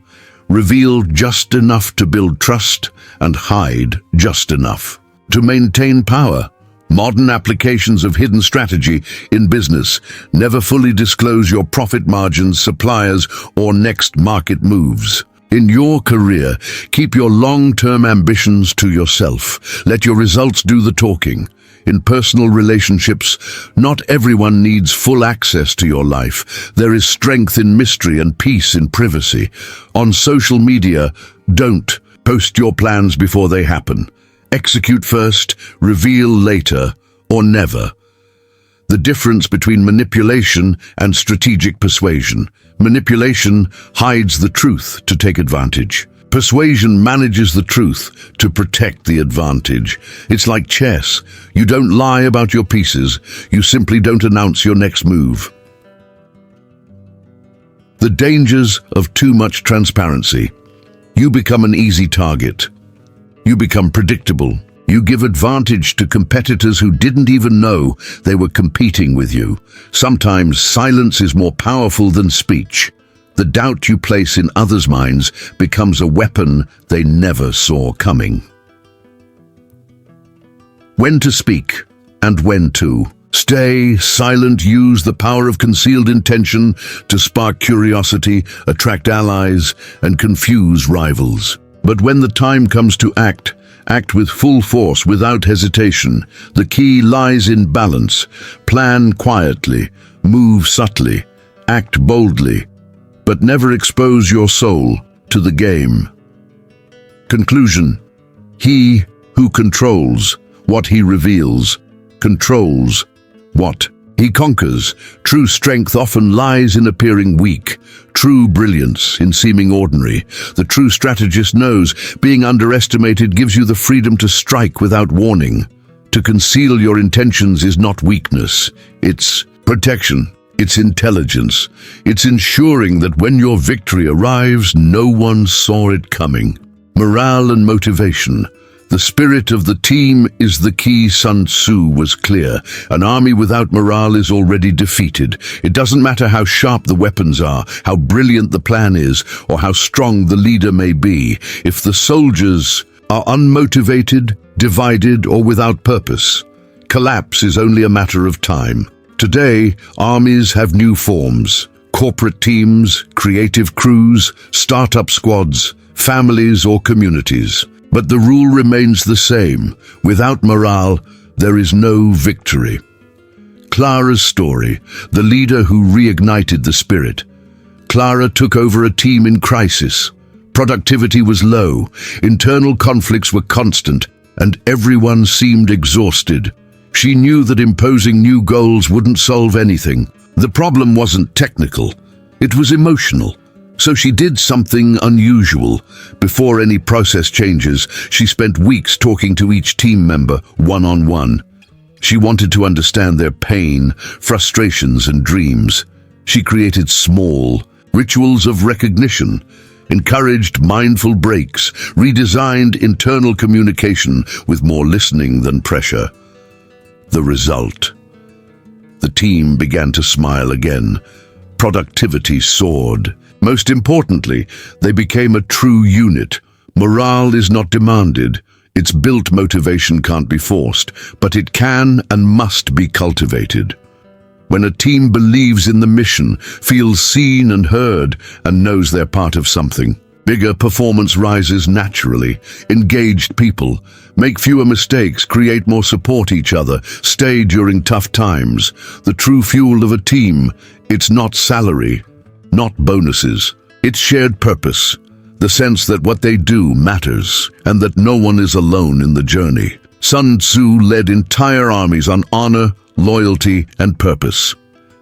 Reveal just enough to build trust and hide just enough to maintain power. Modern applications of hidden strategy in business never fully disclose your profit margins, suppliers, or next market moves. In your career, keep your long-term ambitions to yourself. Let your results do the talking. In personal relationships, not everyone needs full access to your life. There is strength in mystery and peace in privacy. On social media, don't post your plans before they happen. Execute first, reveal later, or never. The difference between manipulation and strategic persuasion. Manipulation hides the truth to take advantage. Persuasion manages the truth to protect the advantage. It's like chess. You don't lie about your pieces. You simply don't announce your next move. The dangers of too much transparency. You become an easy target. You become predictable. You give advantage to competitors who didn't even know they were competing with you. Sometimes silence is more powerful than speech. The doubt you place in others' minds becomes a weapon they never saw coming. When to speak and when to stay silent. Use the power of concealed intention to spark curiosity, attract allies, and confuse rivals. But when the time comes to act with full force without hesitation. The key lies in balance. Plan quietly, move subtly, act boldly, but never expose your soul to the game. Conclusion: he who controls what he reveals, controls what he conquers. True strength often lies in appearing weak, true brilliance in seeming ordinary. The true strategist knows being underestimated gives you the freedom to strike without warning. To conceal your intentions is not weakness, it's protection. It's intelligence. It's ensuring that when your victory arrives, no one saw it coming. Morale and motivation. The spirit of the team is the key. Sun Tzu was clear. An army without morale is already defeated. It doesn't matter how sharp the weapons are, how brilliant the plan is, or how strong the leader may be. If the soldiers are unmotivated, divided, or without purpose, collapse is only a matter of time. Today, armies have new forms: corporate teams, creative crews, startup squads, families or communities. But the rule remains the same. Without morale, there is no victory. Clara's story, the leader who reignited the spirit. Clara took over a team in crisis. Productivity was low, internal conflicts were constant, and everyone seemed exhausted. She knew that imposing new goals wouldn't solve anything. The problem wasn't technical, it was emotional. So she did something unusual. Before any process changes, she spent weeks talking to each team member one-on-one. She wanted to understand their pain, frustrations, and dreams. She created small rituals of recognition, encouraged mindful breaks, redesigned internal communication with more listening than pressure. The result: the team began to smile again. Productivity soared. Most importantly, they became a true unit. Morale is not demanded. It's built. Motivation can't be forced, but it can and must be cultivated. When a team believes in the mission, feels seen and heard, and knows they're part of something, bigger performance rises naturally. Engaged people make fewer mistakes, create more support each other, stay during tough times. The true fuel of a team, it's not salary, not bonuses. It's shared purpose, the sense that what they do matters, and that no one is alone in the journey. Sun Tzu led entire armies on honor, loyalty, and purpose.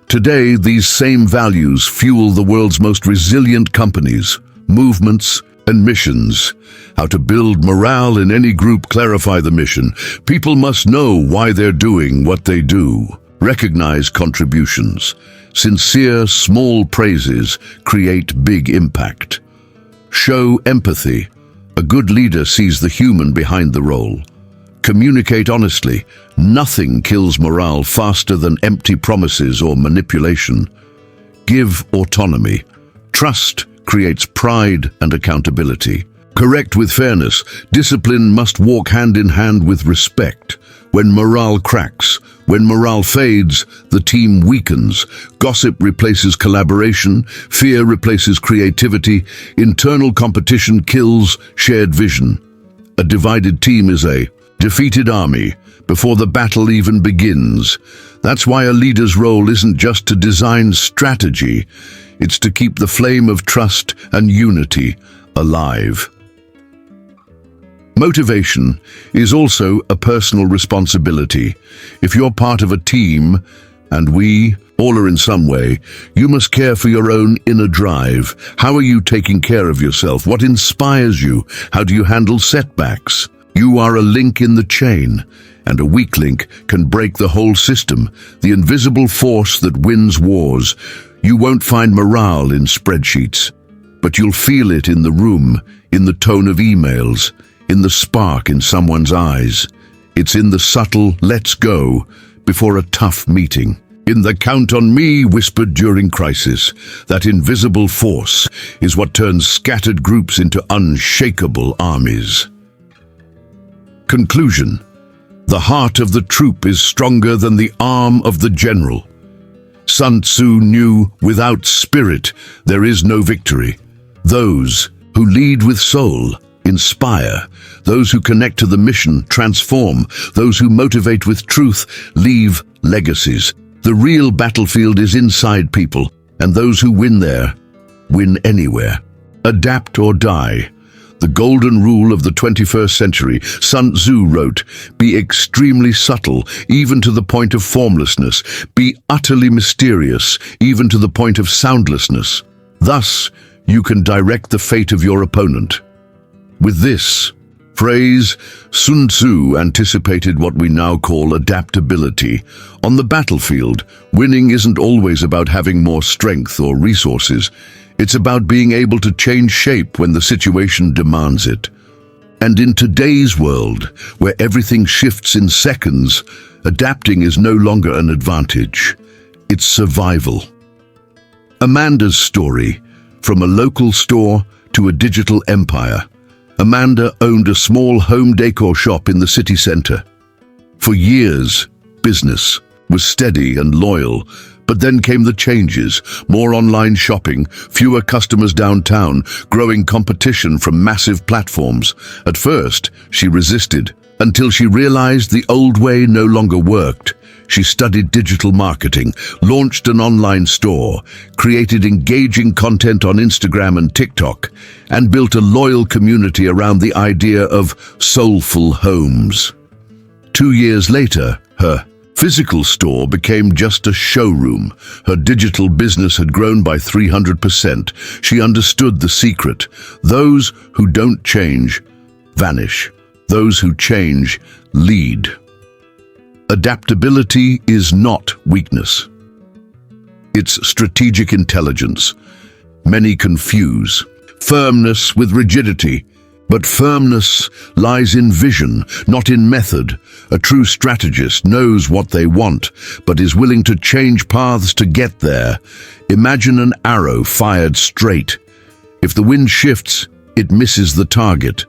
Today, these same values fuel the world's most resilient companies, movements, and missions. How to build morale in any group. Clarify the mission. People must know why they're doing what they do. Recognize contributions. Sincere, small praises create big impact. Show empathy. A good leader sees the human behind the role. Communicate honestly. Nothing kills morale faster than empty promises or manipulation. Give autonomy. Trust creates pride and accountability. Correct with fairness. Discipline must walk hand in hand with respect. When morale cracks, when morale fades, the team weakens. Gossip replaces collaboration, fear replaces creativity, internal competition kills shared vision. A divided team is a defeated army before the battle even begins. That's why a leader's role isn't just to design strategy, it's to keep the flame of trust and unity alive. Motivation is also a personal responsibility. If you're part of a team, and we all are in some way, you must care for your own inner drive. How are you taking care of yourself? What inspires you? How do you handle setbacks? You are a link in the chain, and a weak link can break the whole system, the invisible force that wins wars. You won't find morale in spreadsheets, but you'll feel it in the room, in the tone of emails, in the spark in someone's eyes. It's in the subtle "let's go" before a tough meeting. In the "count on me" whispered during crisis. That invisible force is what turns scattered groups into unshakable armies. Conclusion. The heart of the troop is stronger than the arm of the general. Sun Tzu knew without spirit there is no victory. Those who lead with soul inspire. Those who connect to the mission transform. Those who motivate with truth leave legacies. The real battlefield is inside people, and those who win there win anywhere. Adapt or die. The golden rule of the 21st century. Sun Tzu wrote, "Be extremely subtle, even to the point of formlessness. Be utterly mysterious, even to the point of soundlessness. Thus, you can direct the fate of your opponent." With this phrase, Sun Tzu anticipated what we now call adaptability. On the battlefield, winning isn't always about having more strength or resources. It's about being able to change shape when the situation demands it. And in today's world, where everything shifts in seconds, adapting is no longer an advantage. It's survival. Amanda's story, from a local store to a digital empire. Amanda owned a small home decor shop in the city center. For years, business was steady and loyal, but then came the changes: more online shopping, fewer customers downtown, growing competition from massive platforms. At first, she resisted, until she realized the old way no longer worked. She studied digital marketing, launched an online store, created engaging content on Instagram and TikTok, and built a loyal community around the idea of soulful homes. 2 years later, her physical store became just a showroom. Her digital business had grown by 300%. She understood the secret. Those who don't change vanish. Those who change lead. Adaptability is not weakness. It's strategic intelligence. Many confuse firmness with rigidity, but firmness lies in vision, not in method. A true strategist knows what they want, but is willing to change paths to get there. Imagine an arrow fired straight. If the wind shifts, it misses the target.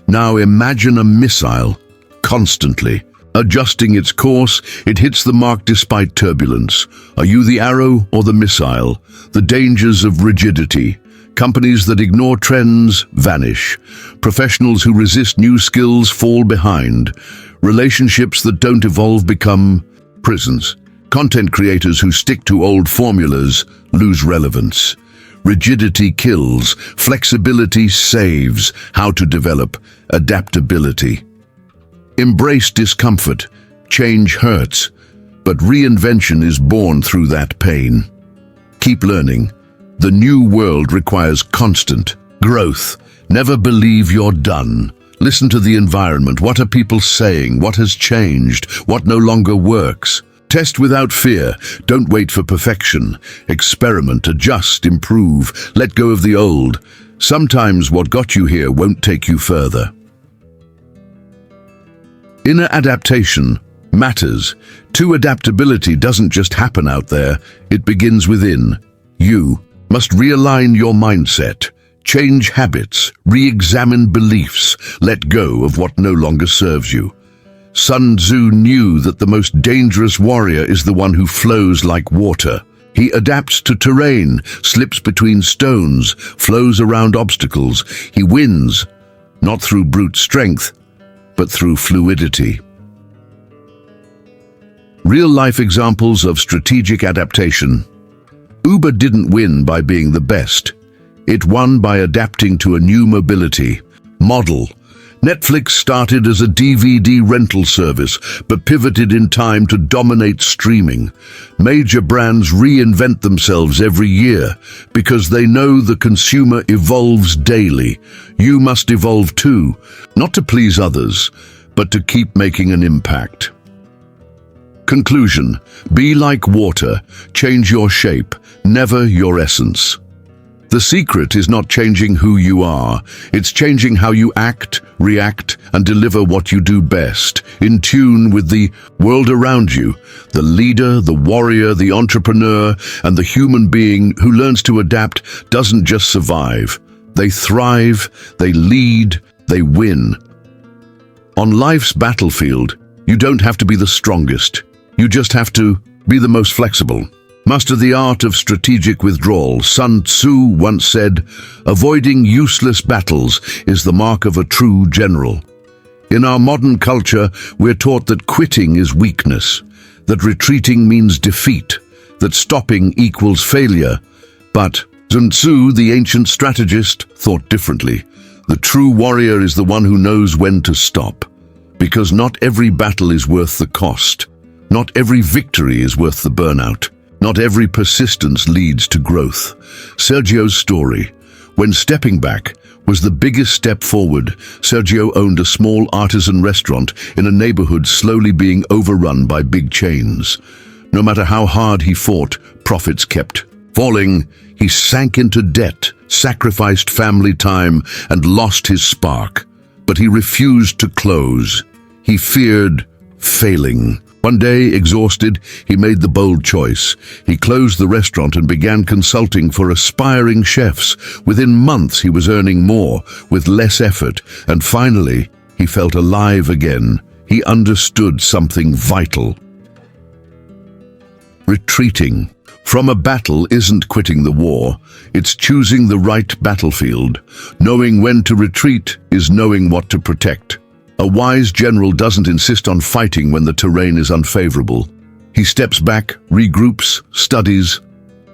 Now imagine a missile, constantly Adjusting its course, it hits the mark despite turbulence. Are you the arrow or the missile? The dangers of rigidity. Companies that ignore trends vanish. Professionals who resist new skills fall behind. Relationships that don't evolve become prisons. Content creators who stick to old formulas lose relevance. Rigidity kills, flexibility saves. How to develop adaptability. Embrace discomfort. Change hurts, but reinvention is born through that pain. Keep learning. The new world requires constant growth. Never believe you're done. Listen to the environment. What are people saying? What has changed? What no longer works? Test without fear. Don't wait for perfection. Experiment, adjust, improve. Let go of the old. Sometimes what got you here won't take you further. Inner adaptation matters. True adaptability doesn't just happen out there, it begins within. You must realign your mindset, change habits, re-examine beliefs, let go of what no longer serves you. Sun Tzu knew that the most dangerous warrior is the one who flows like water. He adapts to terrain, slips between stones, flows around obstacles. He wins, not through brute strength, but through fluidity. Real-life examples of strategic adaptation. Uber didn't win by being the best. It won by adapting to a new mobility model. Netflix started as a DVD rental service, but pivoted in time to dominate streaming. Major brands reinvent themselves every year because they know the consumer evolves daily. You must evolve too, not to please others, but to keep making an impact. Conclusion: be like water, change your shape, never your essence. The secret is not changing who you are, it's changing how you act, react, and deliver what you do best, in tune with the world around you, the leader, the warrior, the entrepreneur, and the human being who learns to adapt doesn't just survive. They thrive, they lead, they win. On life's battlefield, you don't have to be the strongest. You just have to be the most flexible. Master the art of strategic withdrawal. Sun Tzu once said, "Avoiding useless battles is the mark of a true general." In our modern culture, we're taught that quitting is weakness, that retreating means defeat, that stopping equals failure. But Sun Tzu, the ancient strategist, thought differently. The true warrior is the one who knows when to stop, because not every battle is worth the cost. Not every victory is worth the burnout. Not every persistence leads to growth. Sergio's story, when stepping back, was the biggest step forward. Sergio owned a small artisan restaurant in a neighborhood slowly being overrun by big chains. No matter how hard he fought, profits kept falling. He sank into debt, sacrificed family time, and lost his spark. But he refused to close. He feared failing. One day, exhausted, he made the bold choice. He closed the restaurant and began consulting for aspiring chefs. Within months, he was earning more, with less effort, and finally, he felt alive again. He understood something vital. Retreating from a battle isn't quitting the war, it's choosing the right battlefield. Knowing when to retreat is knowing what to protect. A wise general doesn't insist on fighting when the terrain is unfavorable. He steps back, regroups, studies,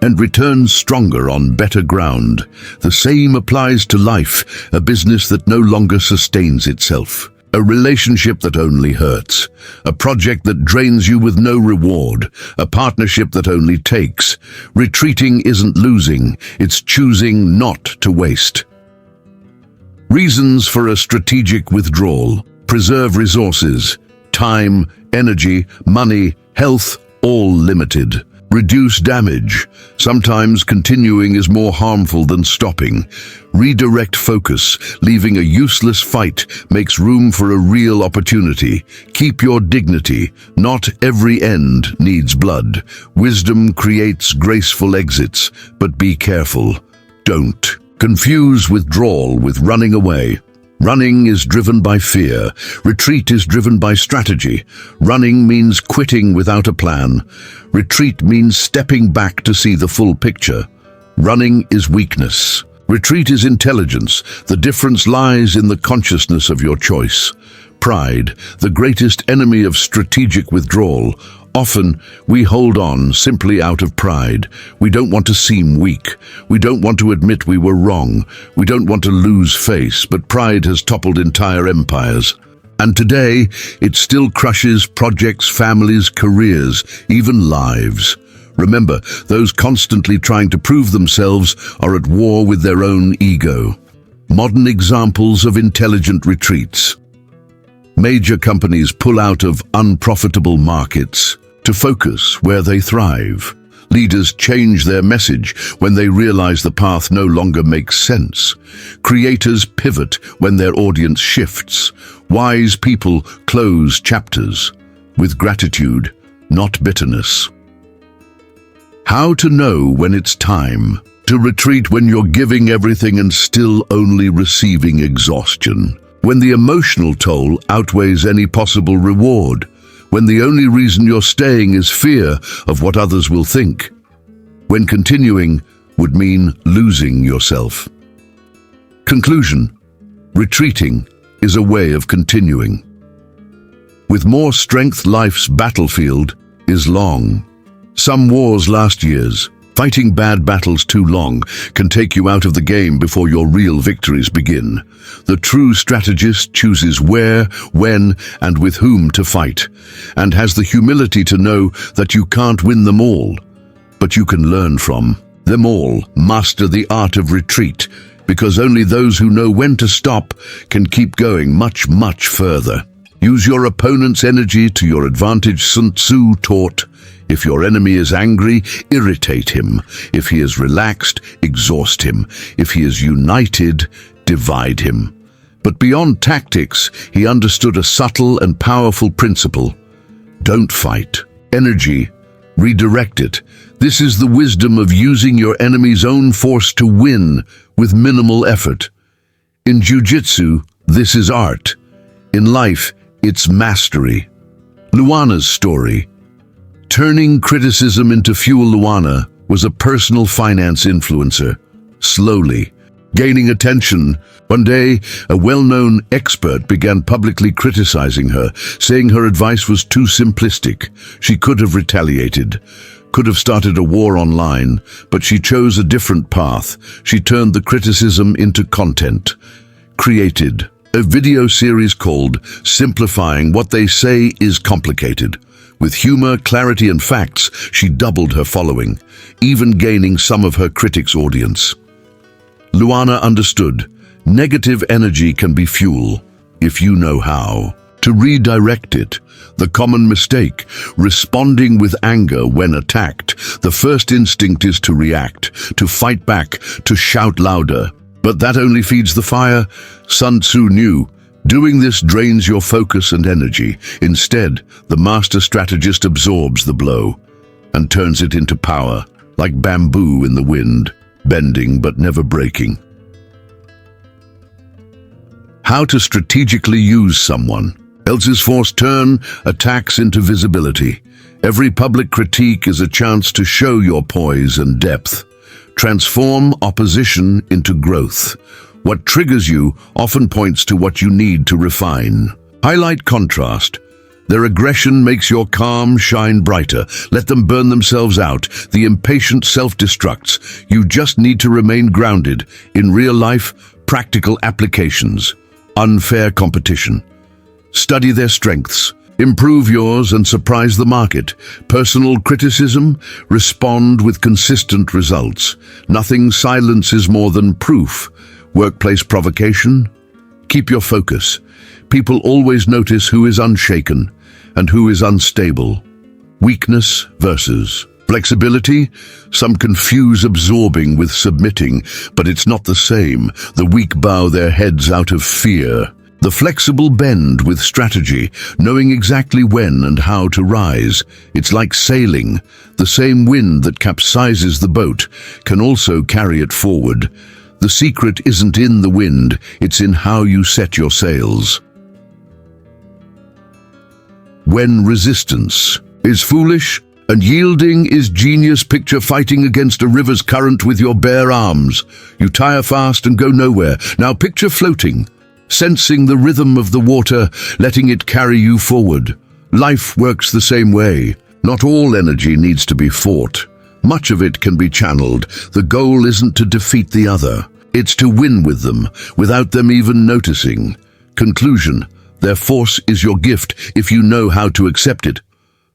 and returns stronger on better ground. The same applies to life, a business that no longer sustains itself, a relationship that only hurts, a project that drains you with no reward, a partnership that only takes. Retreating isn't losing, it's choosing not to waste. Reasons for a strategic withdrawal: preserve resources, time, energy, money, health, all limited. Reduce damage. Sometimes continuing is more harmful than stopping. Redirect focus. Leaving a useless fight makes room for a real opportunity. Keep your dignity. Not every end needs blood. Wisdom creates graceful exits, but be careful. Don't confuse withdrawal with running away. Running is driven by fear. Retreat is driven by strategy. Running means quitting without a plan. Retreat means stepping back to see the full picture. Running is weakness. Retreat is intelligence. The difference lies in the consciousness of your choice. Pride, the greatest enemy of strategic withdrawal. Often, we hold on simply out of pride. We don't want to seem weak. We don't want to admit we were wrong. We don't want to lose face, but pride has toppled entire empires. And today, it still crushes projects, families, careers, even lives. Remember, those constantly trying to prove themselves are at war with their own ego. Modern examples of intelligent retreats. Major companies pull out of unprofitable markets to focus where they thrive. Leaders change their message when they realize the path no longer makes sense. Creators pivot when their audience shifts. Wise people close chapters with gratitude, not bitterness. How to know when it's time to retreat when you're giving everything and still only receiving exhaustion. When the emotional toll outweighs any possible reward. When the only reason you're staying is fear of what others will think. When continuing would mean losing yourself. Conclusion: retreating is a way of continuing. With more strength, life's battlefield is long. Some wars last years. Fighting bad battles too long can take you out of the game before your real victories begin. The true strategist chooses where, when, and with whom to fight, and has the humility to know that you can't win them all, but you can learn from them all. Master the art of retreat, because only those who know when to stop can keep going much, much further. Use your opponent's energy to your advantage. Sun Tzu taught, if your enemy is angry, irritate him. If he is relaxed, exhaust him. If he is united, divide him. But beyond tactics, he understood a subtle and powerful principle. Don't fight. Energy, redirect it. This is the wisdom of using your enemy's own force to win with minimal effort. In jiu-jitsu, this is art. In life, it's mastery. Luana's story. Turning criticism into fuel. Luana was a personal finance influencer, slowly gaining attention. One day, a well-known expert began publicly criticizing her, saying her advice was too simplistic. She could have retaliated, could have started a war online, but she chose a different path. She turned the criticism into content, created a video series called Simplifying What They Say Is Complicated. With humor, clarity, and facts, she doubled her following, even gaining some of her critics' audience. Luana understood, negative energy can be fuel, if you know how to redirect it. The common mistake, responding with anger when attacked. The first instinct is to react, to fight back, to shout louder. But that only feeds the fire. Sun Tzu knew, doing this drains your focus and energy. Instead, the master strategist absorbs the blow and turns it into power, like bamboo in the wind, bending but never breaking. How to strategically use someone. Else's force turn attacks into visibility. Every public critique is a chance to show your poise and depth. Transform opposition into growth. What triggers you often points to what you need to refine. Highlight contrast. Their aggression makes your calm shine brighter. Let them burn themselves out. The impatient self-destructs. You just need to remain grounded. In real life, practical applications. Unfair competition. Study their strengths. Improve yours and surprise the market. Personal criticism, respond with consistent results. Nothing silences more than proof. Workplace provocation, keep your focus. People always notice who is unshaken and who is unstable. Weakness versus flexibility. Some confuse absorbing with submitting, but it's not the same. The weak bow their heads out of fear. The flexible bend with strategy, knowing exactly when and how to rise. It's like sailing. The same wind that capsizes the boat can also carry it forward. The secret isn't in the wind, it's in how you set your sails. When resistance is foolish and yielding is genius, picture fighting against a river's current with your bare arms. You tire fast and go nowhere. Now picture floating, sensing the rhythm of the water, letting it carry you forward. Life works the same way. Not all energy needs to be fought. Much of it can be channeled. The goal isn't to defeat the other. It's to win with them, without them even noticing. Conclusion: their force is your gift if you know how to accept it.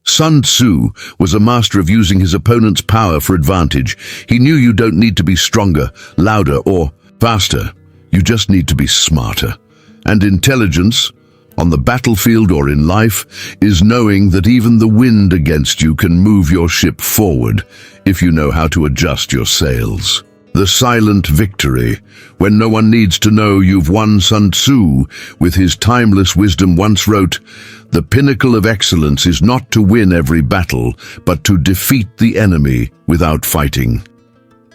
Sun Tzu was a master of using his opponent's power for advantage. He knew you don't need to be stronger, louder, or faster. You just need to be smarter. And intelligence, on the battlefield or in life, is knowing that even the wind against you can move your ship forward if you know how to adjust your sails. The silent victory, when no one needs to know you've won. Sun Tzu, with his timeless wisdom, once wrote, "The pinnacle of excellence is not to win every battle, but to defeat the enemy without fighting."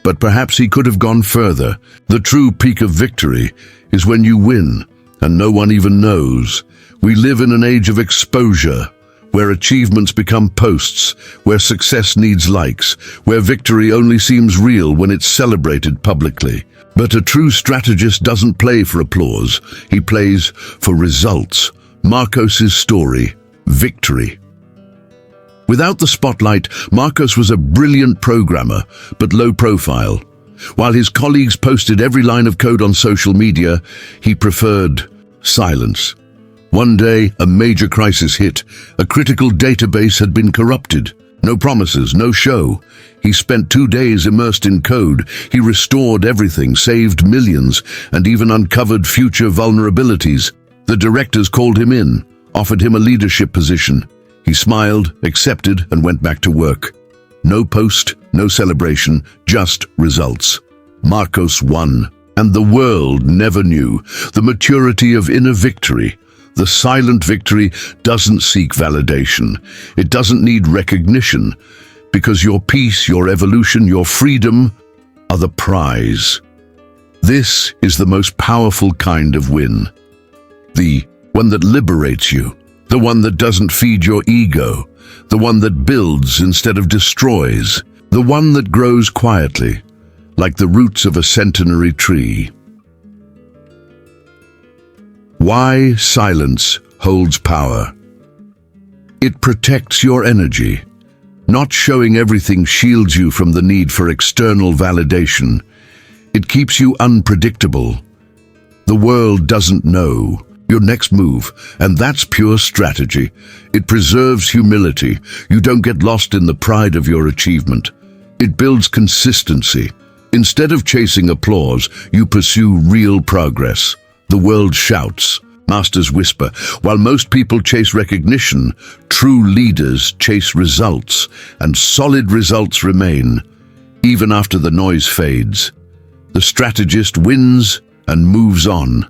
But perhaps he could have gone further. The true peak of victory is when you win, and no one even knows. We live in an age of exposure, where achievements become posts, where success needs likes, where victory only seems real when it's celebrated publicly. But a true strategist doesn't play for applause, he plays for results. Marcos's story, victory. Without the spotlight, Marcos was a brilliant programmer, but low profile. While his colleagues posted every line of code on social media, he preferred silence. One day, a major crisis hit. A critical database had been corrupted. No promises, no show. He spent 2 days immersed in code. He restored everything, saved millions, and even uncovered future vulnerabilities. The directors called him in, offered him a leadership position. He smiled, accepted, and went back to work. No post, no celebration, just results. Marcos won, and the world never knew the maturity of inner victory. The silent victory doesn't seek validation. It doesn't need recognition, because your peace, your evolution, your freedom are the prize. This is the most powerful kind of win. The one that liberates you, the one that doesn't feed your ego, the one that builds instead of destroys, the one that grows quietly, like the roots of a centenary tree. Why silence holds power. It protects your energy. Not showing everything shields you from the need for external validation. It keeps you unpredictable. The world doesn't know your next move, and that's pure strategy. It preserves humility. You don't get lost in the pride of your achievement. It builds consistency. Instead of chasing applause, you pursue real progress. The world shouts, masters whisper. While most people chase recognition, true leaders chase results, and solid results remain, even after the noise fades. The strategist wins and moves on.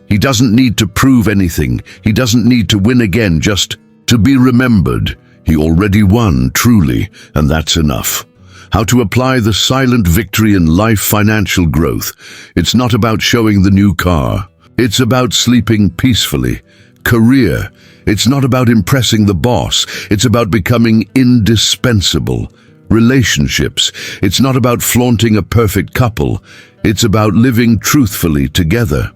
He doesn't need to prove anything. He doesn't need to win again just to be remembered. He already won, truly, and that's enough. How to apply the silent victory in life. Financial growth. It's not about showing the new car. It's about sleeping peacefully. Career. It's not about impressing the boss. It's about becoming indispensable. Relationships. It's not about flaunting a perfect couple. It's about living truthfully together.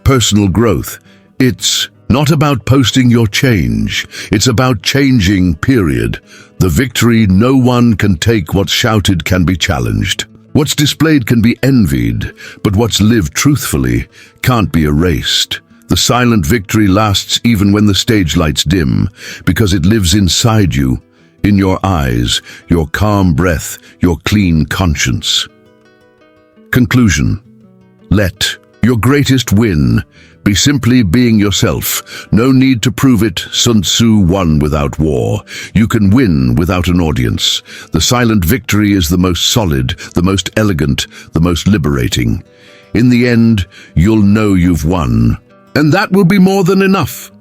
Personal growth. It's not about posting your change. It's about changing, period. The victory no one can take. What's shouted can be challenged. What's displayed can be envied, but what's lived truthfully can't be erased. The silent victory lasts even when the stage lights dim, because it lives inside you, in your eyes, your calm breath, your clean conscience. Conclusion. Let your greatest win be simply being yourself. No need to prove it. Sun Tzu won without war. You can win without an audience. The silent victory is the most solid, the most elegant, the most liberating. In the end, you'll know you've won, and that will be more than enough.